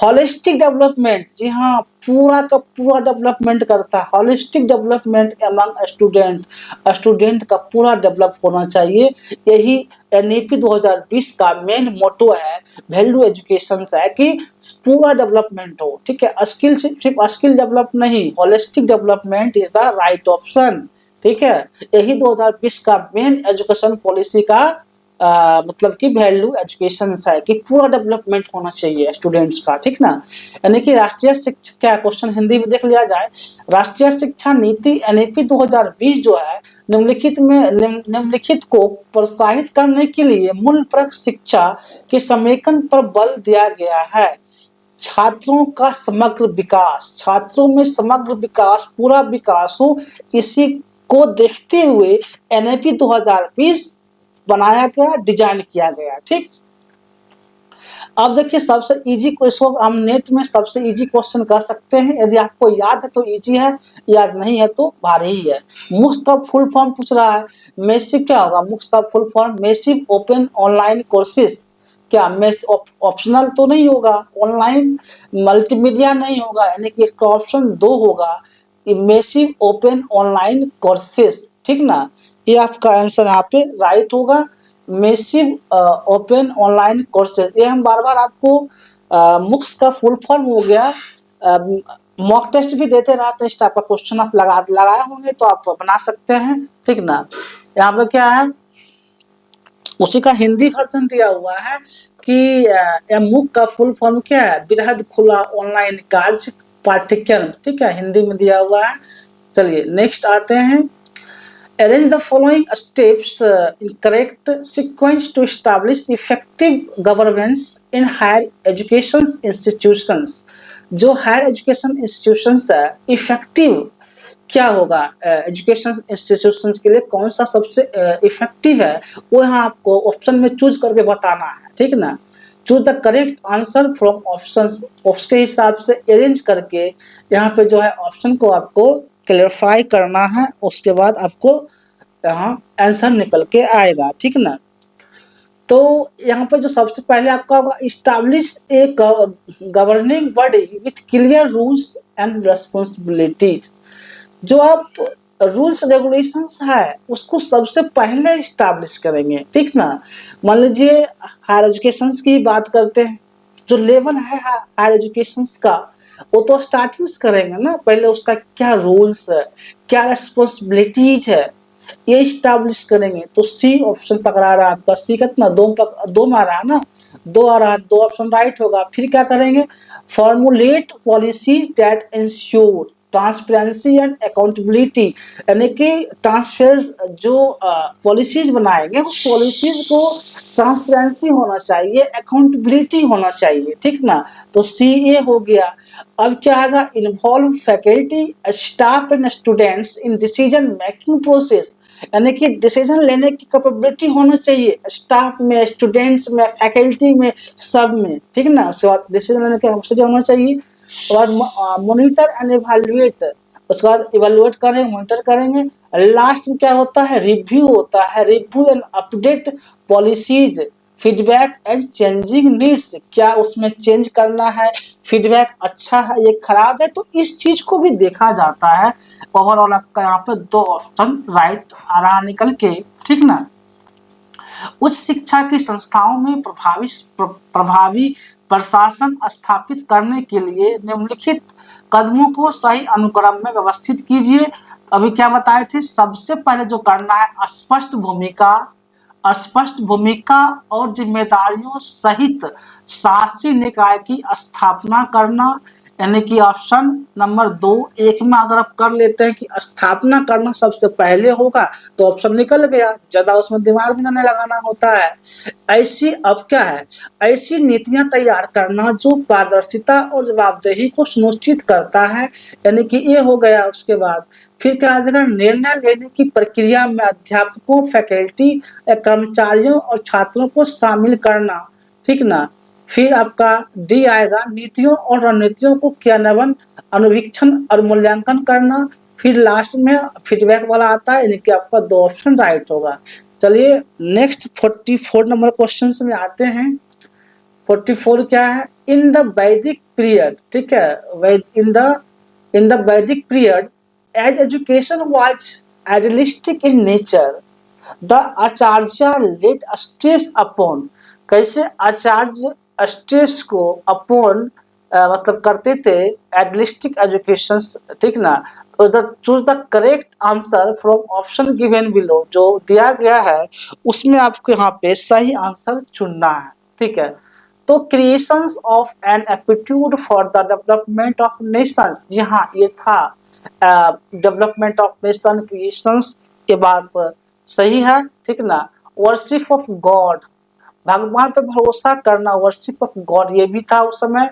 होलिस्टिक डेवलपमेंट, जी हाँ, पूरा का पूरा डेवलपमेंट करता है, holistic development among student, student का पूरा डेवलप होना चाहिए। यही एनईपी 2020 का मेन मोटो है, वैल्यू एजुकेशन है कि पूरा डेवलपमेंट हो, ठीक है। स्किल सिर्फ स्किल डेवलप नहीं, holistic development is the right option, ठीक है। यही 2020 का मेन एजुकेशन पॉलिसी का मतलब कि वैल्यू एजुकेशन है कि पूरा डेवलपमेंट होना चाहिए स्टूडेंट्स का, ठीक ना। यानी कि राष्ट्रीय शिक्षा, क्या क्वेश्चन हिंदी में देख लिया जाए, राष्ट्रीय शिक्षा नीति एनईपी 2020 जो है निम्नलिखित को प्रोत्साहित करने के लिए मूलप्रक शिक्षा के समेकन पर बल दिया गया है। छात्रों का समग्र विकास, छात्रों में समग्र विकास, पूरा विकास हो, इसी को देखते हुए एनईपी 2020 बनाया गया, डिजाइन किया गया, ठीक। अब देखिए सबसे इजी क्वेश्चन हम नेट में सबसे इजी क्वेश्चन कर सकते हैं, यदि आपको याद है तो इजी है, याद नहीं है तो भारी ही है। मुफ्त का फुल फॉर्म पूछ रहा है, मेसिव क्या होगा, मुफ्त का full form massive open online courses, क्या मेस ऑप्शनल तो नहीं होगा, ऑनलाइन मल्टीमीडिया नहीं होगा, यानी कि इसका ऑप्शन 2 होगा, मेसिव ओपन ऑनलाइन कोर्सेज, ठीक ना, ये आपका आंसर यहाँ पे राइट होगा। मेसिव ओपन ऑनलाइन कोर्सेज, ये हम बार बार आपको मुक्स का फुल फॉर्म हो गया, मॉक टेस्ट भी देते रहते हैं, इस टाइप का क्वेश्चन आप लगाए होंगे तो आप बना सकते हैं, ठीक ना। यहाँ पे क्या है, उसी का हिंदी वर्जन दिया हुआ है कि मूक का फुल फॉर्म क्या है, बृहद खुला ऑनलाइन कार्य पाठ्यक्रम, ठीक है, हिंदी में दिया हुआ है। चलिए नेक्स्ट आते हैं, arrange the following steps in correct sequence to establish effective governance in higher education institutions। जो हायर एजुकेशन इंस्टीट्यूशंस है, इफेक्टिव क्या होगा एजुकेशन इंस्टीट्यूशंस के लिए, कौन सा सबसे इफेक्टिव है, वो यहाँ आपको ऑप्शन में चूज करके बताना है, ठीक ना। Choose the correct answer from options, उसके हिसाब से अरेंज करके यहाँ पे जो है ऑप्शन को आपको क्लेरिफाई करना है, उसके बाद आपको यहाँ आंसर निकल के आएगा, ठीक ना। तो यहाँ पे जो सबसे पहले आपका होगा, establish A governing body with clear rules and responsibilities. जो आप रूल्स रेगुलेशंस है उसको सबसे पहले इस्टेब्लिश करेंगे, ठीक ना। मान लीजिए हायर एजुकेशन की बात करते हैं, जो लेवल है हायर एजुकेशन का, वो तो स्टार्टिंग से करेंगे ना, पहले उसका क्या रूल्स है, क्या रिस्पॉन्सिबिलिटीज है, ये इस्टेब्लिश करेंगे। तो सी ऑप्शन पकड़ा रहा है आपका, सी कितना, दो में आ रहा है ना, दो आ रहा है, दो ऑप्शन राइट होगा। फिर क्या करेंगे, formulate policies that ensure transparency and accountability, यानी कि ट्रांसफर जो पॉलिसीज बनाएंगे उस पॉलिसीज को ट्रांसपेरेंसी होना चाहिए, अकाउंटेबिलिटी होना चाहिए, ठीक ना। तो सी ए हो गया। अब क्या आएगा, involve faculty staff and students in decision making process, यानी कि डिसीजन लेने की कैपेबिलिटी होना चाहिए स्टाफ में, स्टूडेंट्स में, फैकल्टी में, सब में, ठीक ना। उसके बाद डिसीजन लेने की कैपेसिटी होना चाहिए। उसके बाद मॉनिटर एंड इवैल्यूएट, उसके बाद इवैल्यूएट करेंगे, मॉनिटर करेंगे। लास्ट में क्या होता है, रिव्यू होता है, review and update policies, feedback and changing needs, क्या उसमें चेंज करना है, फीडबैक अच्छा है ये खराब है, तो इस चीज को भी देखा जाता है। ओवरऑल आपका यहाँ पे दो ऑप्शन राइट आ रहा निकल के, ठीक ना। उच्च शिक्षा की संस्थाओं में प्रभावी प्रशासन स्थापित करने के लिए निम्नलिखित कदमों को सही अनुक्रम में व्यवस्थित कीजिए। अभी क्या बताए थे, सबसे पहले जो करना है, स्पष्ट भूमिका और जिम्मेदारियों सहित शासी निकाय की स्थापना करना, यानी कि ऑप्शन नंबर 2 एक में अगर आप कर लेते हैं कि स्थापना करना सबसे पहले होगा तो ऑप्शन निकल गया, ज्यादा उसमें दिमाग भी नहीं लगाना होता है। ऐसी अब क्या है, ऐसी नीतियां तैयार करना जो पारदर्शिता और जवाबदेही को सुनिश्चित करता है, यानी कि ये हो गया। उसके बाद फिर क्या आ जाएगा, निर्णय लेने की प्रक्रिया में अध्यापकों, फैकल्टी, कर्मचारियों और छात्रों को शामिल करना, ठीक ना। फिर आपका डी आएगा, नीतियों और रणनीतियों को क्रियान्वयन, अनुवीक्षण और मूल्यांकन करना। फिर लास्ट में फीडबैक वाला आता है, यानी कि आपका 2 ऑप्शन राइट होगा। चलिए नेक्स्ट 44 नंबर क्वेश्चन में आते हैं। 44 क्या है, इन द वैदिक पीरियड, ठीक है, in the Vedic period as education was idealistic in nature, the acharya laid stress upon, कैसे आचार्य स्ट्रेस को अपॉन मतलब करते थे आइडियलिस्टिक एजुकेशन, ठीक ना। तो choose the correct answer from option given below, जो दिया गया है उसमें आपको यहाँ पे सही आंसर चुनना है, ठीक है। तो creations of an aptitude for the development of nations, जी हाँ ये था डेवलपमेंट ऑफ नेशन, क्रिएशंस के बाद सही है, ठीक ना। वर्शिप ऑफ गॉड, भगवान पे भरोसा करना, वर्शिप ऑफ गॉड ये भी था उस समय।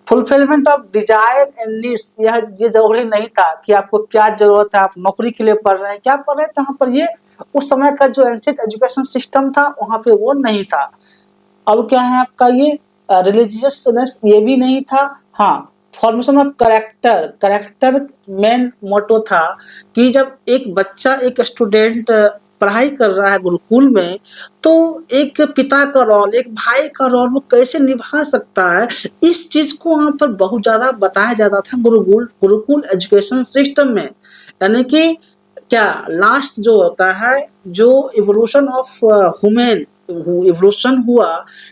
Fulfilment of desire and needs, यह ये जरूरी नहीं था कि आपको क्या जरूरत है, आप नौकरी के लिए पढ़ रहे हैं, क्या पढ़ रहे थे यहाँ पर, ये उस समय का जो एंशिएंट एजुकेशन सिस्टम था वहां पे वो नहीं था। अब क्या है आपका ये रिलीजियसनेस, ये भी नहीं था। हाँ, formation of character, character main motto था कि जब एक बच्चा, एक स्टूडेंट पढ़ाई कर रहा है गुरुकुल में, तो एक पिता का रोल, एक भाई का रोल वो कैसे निभा सकता है, इस चीज को वहाँ पर बहुत ज्यादा बताया जाता था गुरुकुल गुरुकुल एजुकेशन सिस्टम में। यानी कि क्या लास्ट जो होता है, जो इवोल्यूशन ऑफ ह्यूमन, इवोल्यूशन हुआ,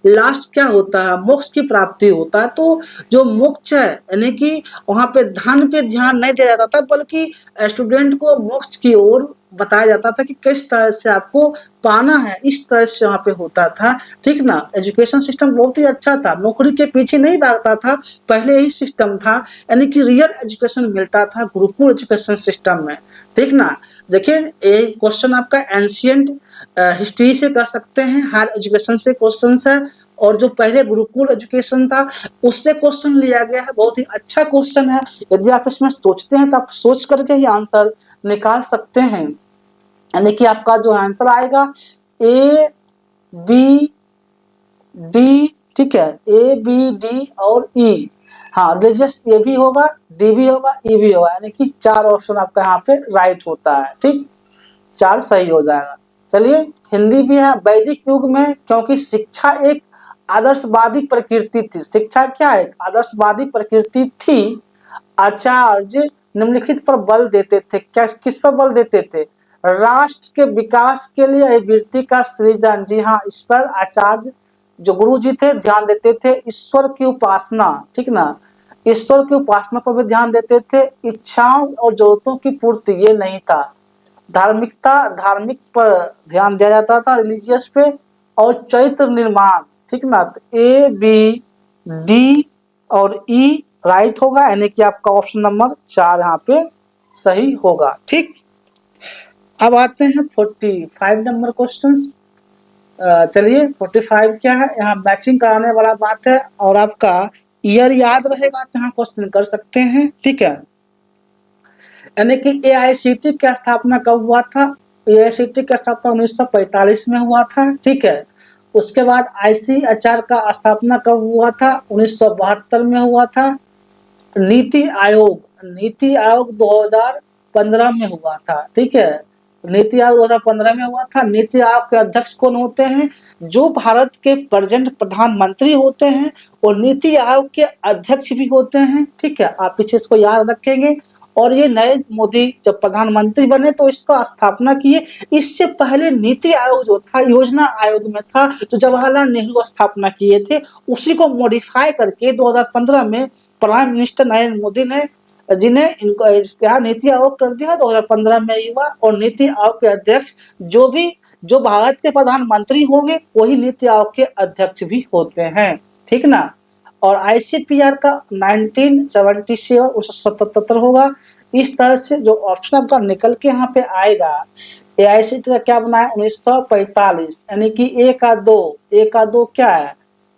लास्ट क्या होता है, मोक्ष की प्राप्ति होता है। तो जो मोक्ष है, यानी कि वहां पे धन पे ध्यान नहीं दिया जाता था, बल्कि स्टूडेंट को मोक्ष की ओर बताया जाता था कि किस तरह से आपको पाना है, इस तरह से वहां पे होता था। ठीक ना, एजुकेशन सिस्टम बहुत ही अच्छा था, नौकरी के पीछे नहीं भागता था, पहले यही सिस्टम था। यानी कि रियल एजुकेशन मिलता था गुरुकुल एजुकेशन सिस्टम में। ठीक ना, देखिए ये क्वेश्चन आपका एंशियंट हिस्ट्री से कर सकते हैं, हायर एजुकेशन से क्वेश्चन है, और जो पहले गुरुकुल एजुकेशन था उससे क्वेश्चन लिया गया है। बहुत ही अच्छा क्वेश्चन है, यदि आप इसमें सोचते हैं तो आप सोच करके ही आंसर निकाल सकते हैं। यानी कि आपका जो आंसर आएगा ए बी डी, ठीक है, ए बी डी और ई। हाँ, रिलीजियस ए भी होगा, डी भी होगा, ई भी होगा, यानी कि 4 ऑप्शन आपका यहाँ पे राइट होता है। ठीक, 4 सही हो जाएगा। चलिए, हिंदी भी है। वैदिक युग में क्योंकि शिक्षा एक आदर्शवादी प्रकृति थी, शिक्षा क्या है, एक आदर्शवादी प्रकृति थी, आचार्य निम्नलिखित पर बल देते थे। क्या, किस पर बल देते थे, राष्ट्र के विकास के लिए वृत्ति का सृजन। जी हाँ, इस पर आचार्य जो गुरु जी थे ध्यान देते थे। ईश्वर की उपासना, ठीक ना, ईश्वर की उपासना पर भी ध्यान देते थे। इच्छाओं और जरूरतों की पूर्ति, ये नहीं था। धार्मिकता, धार्मिक पर ध्यान दिया जाता था, रिलीजियस पे। और चरित्र निर्माण, ठीक ना, तो ए बी डी और ई राइट होगा, यानी कि आपका ऑप्शन नंबर 4 यहाँ पे सही होगा। ठीक, अब आते हैं 45 नंबर क्वेश्चन। चलिए, 45 क्या है, यहाँ मैचिंग कराने वाला बात है, और आपका ईयर याद रहेगा तो यहाँ क्वेश्चन कर सकते हैं। ठीक है, यानी कि एआईसीटी की स्थापना कब हुआ था, एआईसीटी की स्थापना 1945 में हुआ था। ठीक है, उसके बाद आईसीएचआर का स्थापना कब हुआ था, 1972 में हुआ था। नीति आयोग, नीति आयोग 2015 में हुआ था। ठीक है, नीति आयोग 2015 में हुआ था। नीति आयोग के अध्यक्ष कौन होते हैं, जो भारत के प्रेजेंट प्रधानमंत्री होते हैं, और नीति आयोग के अध्यक्ष भी होते हैं। ठीक है, आप पीछे इसको याद रखेंगे। और ये नए मोदी जब प्रधानमंत्री बने तो इसका स्थापना किए। इससे पहले नीति आयोग जो था योजना आयोग में था, तो जवाहरलाल नेहरू स्थापना किए थे। उसी को मॉडिफाई करके 2015 में प्राइम मिनिस्टर नरेंद्र मोदी ने जिन्हें इनको क्या नीति आयोग कर दिया 2015 में युवा। और नीति आयोग के अध्यक्ष जो भारत के प्रधानमंत्री होंगे वही नीति आयोग के अध्यक्ष भी होते हैं। ठीक ना, और आईसीपीआर का 1977 1977 होगा। इस तरह से जो ऑप्शन आपका निकल के यहाँ पे आएगा, एआईसीटी का क्या बना है 1945, यानी कि ए का दो क्या है,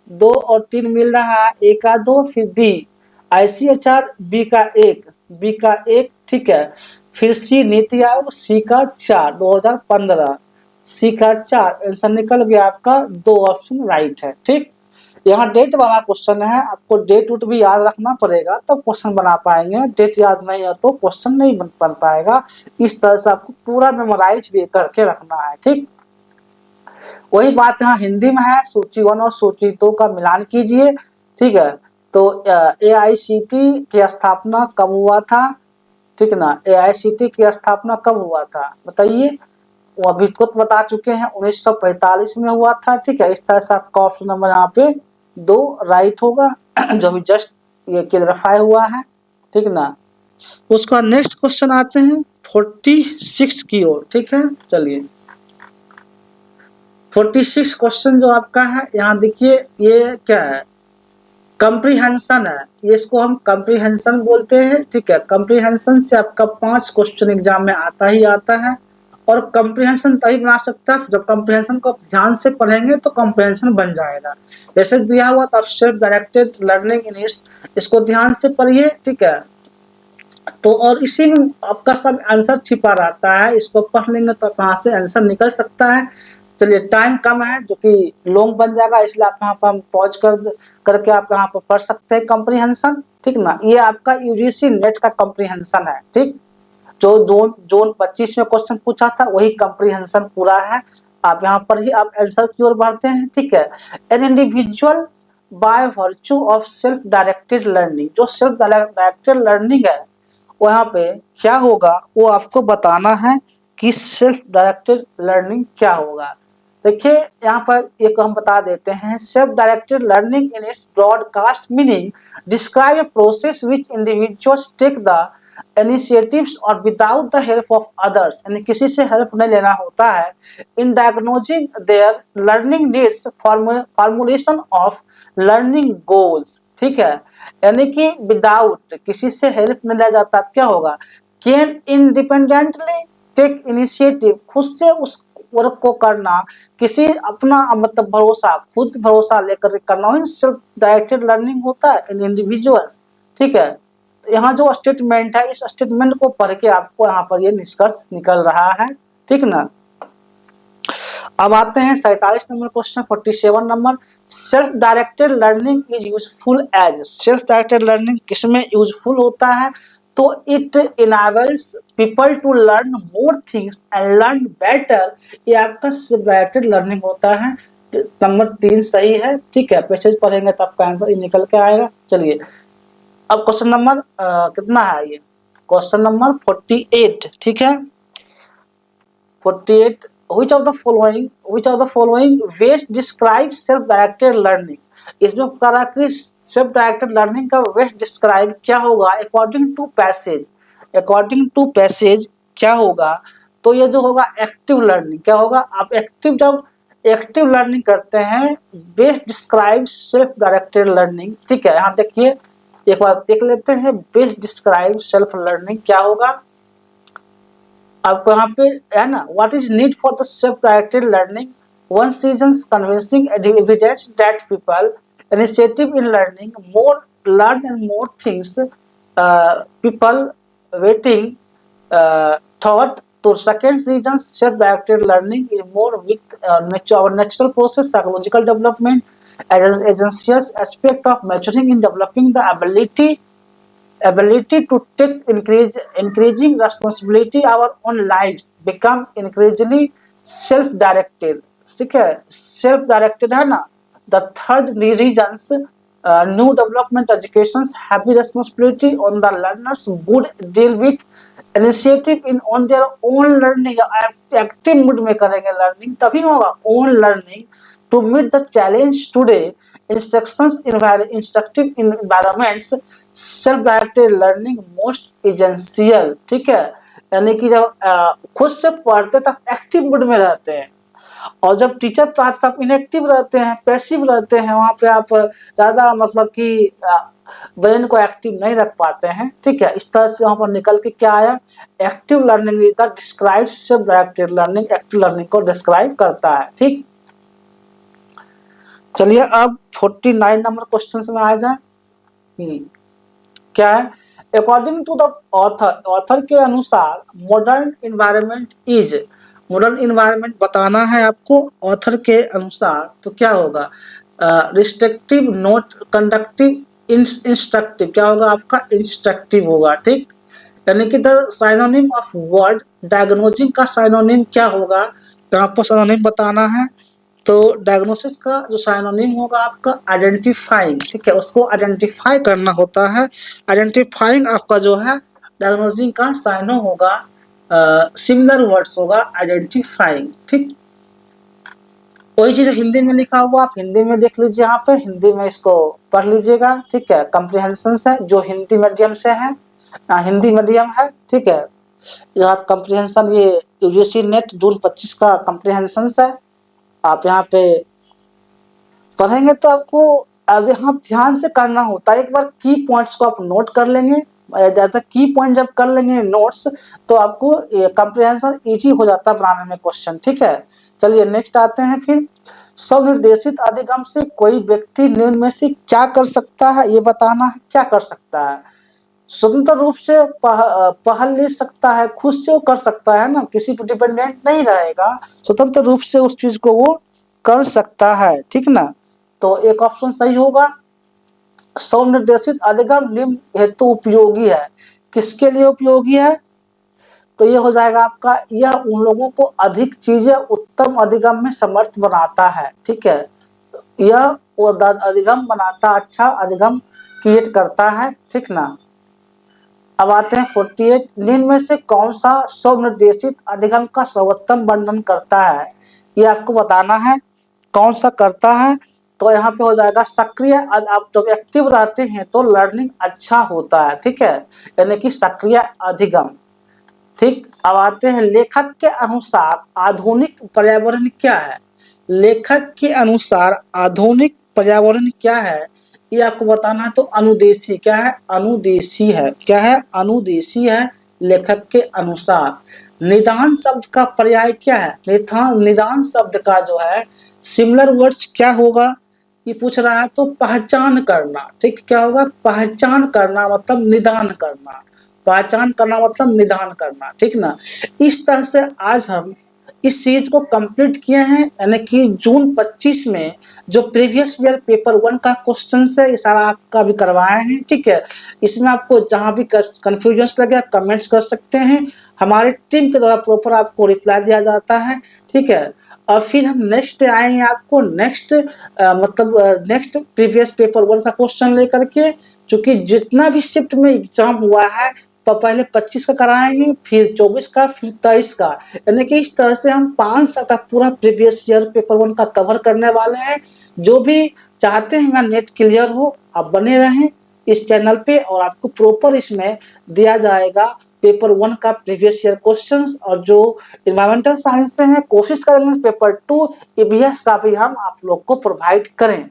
2 और 3 मिल रहा है, ए का 2, फिर बी आईसीएचआर, बी का एक। ठीक है, फिर सी नीति आयोग, सी का 4 2015, सी का 4 आंसर निकल गया आपका, 2 ऑप्शन राइट है। ठीक, यहाँ डेट वाला क्वेश्चन है, आपको डेट उट भी याद रखना पड़ेगा तब क्वेश्चन बना पाएंगे, डेट याद नहीं है तो क्वेश्चन नहीं बन पाएगा। इस तरह से आपको पूरा मेमोराइज भी करके रखना है। ठीक, वही बात यहाँ हिंदी में है, सूची 1 और सूची 2 का मिलान कीजिए। ठीक है, तो एआईसीटी की स्थापना कब हुआ था, ठीक ना, एआईसीटी की स्थापना कब हुआ था बताइए, वो अभी खुद बता चुके हैं 1945 में हुआ था। ठीक है, इस तरह से आपका ऑप्शन नंबर यहाँ पे 2 राइट होगा जो अभी जस्ट ये क्लियरिफाई हुआ है। ठीक ना, उसका नेक्स्ट क्वेश्चन आते हैं 46 की ओर। ठीक है, चलिए 46 क्वेश्चन जो आपका है, यहाँ देखिए ये क्या है, कंप्रीहेंशन है, ये इसको हम कंप्रीहेंशन बोलते हैं। ठीक है, कंप्रीहेंशन से आपका 5 क्वेश्चन एग्जाम में आता ही आता है। और कंप्रीहेंशन तभी बना सकता है जब कंप्रीहेंशन को ध्यान से पढ़ेंगे तो कंप्रीहेंशन बन जाएगा। जैसे दिया हुआ था सेल्फ डायरेक्टेड लर्निंग यूनिट्स, इसको ध्यान से पढ़िए। ठीक है, तो और इसी में आपका सब आंसर छिपा रहता है, इसको पढ़ लेंगे तो कहाँ से आंसर निकल सकता है। चलिए टाइम कम है जो कि लॉन्ग बन जाएगा, इसलिए आप यहाँ पर हम पॉज करके आप यहाँ पर पढ़ सकते हैं कॉम्प्रिहेंशन, ठीक ना। ये आपका यूजीसी नेट का कॉम्प्रिहेंशन है, ठीक। जो जोन जोन 25 में क्वेश्चन पूछा था वही कॉम्प्रिहेंशन पूरा है। आप यहाँ पर ही आप आंसर की ओर बढ़ते हैं, ठीक है। An individual by virtue of self directed learning, जो सेल्फ डायरेक्टेड लर्निंग है वहाँ पे क्या होगा वो आपको बताना है कि सेल्फ डायरेक्टेड लर्निंग क्या होगा। देखिए यहाँ पर एक हम बता देते हैं, self directed learning in its broadcast meaning describe a process which individuals take the initiatives और without the help of others, यानी किसी से हेल्प नहीं लेना होता है, in diagnosing their learning needs, formulation of learning goals, ठीक है। यानी कि विदाउट किसी से हेल्प नहीं लिया जाता क्या होगा, कैन इंडिपेंडेंटली टेक इनिशिएटिव, खुद से उस वर्क को करना, किसी अपना मतलब भरोसा, खुद भरोसा लेकर करना, सेल्फ डायरेक्टेड लर्निंग होता है इन इंडिविजुअल्स, ठीक है। तो यहाँ जो स्टेटमेंट है इस स्टेटमेंट को पढ़ के आपको यहाँ पर ये निष्कर्ष निकल रहा है, ठीक ना। अब आते हैं 47 number question, 47 number, self directed learning is useful as, self directed learning किसमें यूजफुल होता है, तो it enables people to learn more things and learn better, ये आपका सेल्फ डायरेक्टेड लर्निंग होता है। नंबर 3 सही है, ठीक है। पैसेज पढ़ेंगे तो आपका आंसर निकल के आएगा। चलिए अब क्वेश्चन नंबर कितना है, ये क्वेश्चन नंबर 48, ठीक है। 48, which of the following ways describe self directed learning, इसमें करा कि सेल्फ डायरेक्टेड लर्निंग का वेस्ट डिस्क्राइब क्या होगा अकॉर्डिंग टू पैसेज क्या होगा, तो ये जो होगा एक्टिव लर्निंग, क्या होगा, आप जब एक्टिव लर्निंग करते हैं, best describe self directed learning, ठीक है। यहाँ देखिए एक बार देख लेते हैं, बेस्ट डिस्क्राइब सेल्फ लर्निंग क्या होगा आपको यहाँ पे है ना, what is need for the self directed learning, one seasons convincing evidence that people initiative in learning more learn and more things, people waiting thought, तो second reason self directed learning is more with natural process psychological development as essential aspect of maturing in developing the ability to take increasing responsibility our own lives become increasingly self directed, ठीक है। Self directed है ना। the third reasons new development educations heavy responsibility on the learners would deal with initiative in on their own learning, active mood में करेंगे learning तभी होगा own learning to meet the challenge today, instructive environments, self directed learning most essential, ठीक है। यानी कि जब खुद से पढ़ते तब एक्टिव मूड में रहते हैं और जब टीचर पढ़ाते तब इनएक्टिव रहते हैं, पैसिव रहते हैं, वहां पे आप ज्यादा मतलब कि ब्रेन को एक्टिव नहीं रख पाते हैं, ठीक है। इस तरह से वहां पर निकल के क्या आया, active learning is the describe self directed learning, active learning को डिस्क्राइब करता है, ठीक। चलिए अब 49 नंबर क्वेश्चन में आ जाए, क्या है, अकॉर्डिंग टू द ऑथर के अनुसार मॉडर्न इन्वायरमेंट बताना है आपको ऑथर के अनुसार, तो क्या होगा, रिस्ट्रिक्टिव नॉट कंडक्टिव इंस्ट्रक्टिव, क्या होगा आपका इंस्ट्रक्टिव होगा, ठीक। यानी कि the synonym of word diagnosing का साइनोनिम क्या होगा, यहाँ पर साइनोनिम बताना है, तो डायग्नोसिस का जो साइनोनिम होगा आपका आइडेंटिफाइंग, ठीक है, उसको आइडेंटिफाई करना होता है। आइडेंटिफाइंग आपका जो है डायग्नोसिंग का साइनो होगा, सिमिलर वर्ड्स होगा आइडेंटिफाइंग, ठीक। वही चीज हिंदी में लिखा हुआ आप हिंदी में देख लीजिए, यहाँ पे हिंदी में इसको पढ़ लीजिएगा, ठीक है। कॉम्प्रिहेंशन है जो हिंदी मीडियम से है, हिंदी मीडियम है, ठीक है। यहाँ कॉम्प्रिहेंशन ये यूजीसी नेट जून 25 का कॉम्प्रिहेंशन है, आप यहाँ पे पढ़ेंगे तो आपको यहाँ ध्यान से करना होता है। एक बार की पॉइंट्स को आप नोट कर लेंगे, ज्यादा की पॉइंट जब कर लेंगे नोट्स तो आपको कॉम्प्रिहेंशन इजी हो जाता है बनाने में क्वेश्चन, ठीक है। चलिए नेक्स्ट आते हैं, फिर स्वनिर्देशित अधिगम से कोई व्यक्ति निम्न में से क्या कर सकता है, ये बताना है क्या कर सकता है। स्वतंत्र रूप से पहल ले सकता है, खुद से वो कर सकता है ना, किसी पर डिपेंडेंट नहीं रहेगा, स्वतंत्र रूप से उस चीज को वो कर सकता है, ठीक ना। तो एक ऑप्शन सही होगा। स्वनिर्देशित अधिगम निम्न हेतु उपयोगी है, किसके लिए उपयोगी है? तो ये हो जाएगा आपका, यह उन लोगों को अधिक चीजें उत्तम अधिगम में समर्थ बनाता है, ठीक है। यह वो अधिगम बनाता, अच्छा अधिगम क्रिएट करता है, ठीक ना। अब आते हैं 48, निम्न में से कौन सा स्वनिर्देशित अधिगम का सर्वोत्तम वर्णन करता है? ये आपको बताना है कौन सा करता है। तो यहाँ पे हो जाएगा सक्रिय, आप जब एक्टिव रहते हैं तो लर्निंग अच्छा होता है, ठीक है, यानी कि सक्रिय अधिगम, ठीक। अब आते हैं लेखक के अनुसार आधुनिक पर्यावरण क्या है? लेखक के अनुसार आधुनिक पर्यावरण क्या है, ये आपको बताना है। तो अनुदेशी, क्या है? अनुदेशी है, क्या है? अनुदेशी है लेखक के अनुसार। निदान शब्द का पर्याय क्या है? निदान शब्द का जो है सिमिलर वर्ड्स क्या होगा, ये पूछ रहा है। तो पहचान करना, ठीक, क्या होगा? पहचान करना मतलब निदान करना, पहचान करना मतलब निदान करना, ठीक ना। इस तरह से आज हम इस सीरीज को कंप्लीट किए हैं, यानी कि जून 25 में जो प्रीवियस ईयर पेपर 1 का क्वेश्चन है ये सारा आपका भी करवाए हैं, ठीक है। इसमें आपको जहां भी कंफ्यूजन लगे आप कमेंट्स कर सकते हैं, हमारे टीम के द्वारा प्रॉपर आपको रिप्लाई दिया जाता है, ठीक है। और फिर हम नेक्स्ट आएंगे आपको नेक्स्ट नेक्स्ट प्रीवियस पेपर 1 का क्वेश्चन लेकर के, क्योंकि जितना भी शिफ्ट में एग्जाम हुआ है पहले 25 का कराएंगे, फिर 24 का, फिर 23 का, यानी कि इस तरह से हम 5 साल का पूरा प्रीवियस ईयर पेपर 1 का कवर करने वाले हैं। जो भी चाहते हैं मेरा नेट क्लियर हो, आप बने रहें इस चैनल पे, और आपको प्रॉपर इसमें दिया जाएगा पेपर 1 का प्रीवियस ईयर क्वेश्चंस, और जो इन्वायरमेंटल साइंस से हैं कोशिश करेंगे पेपर 2 ईवीएस का भी हम आप लोग को प्रोवाइड करें।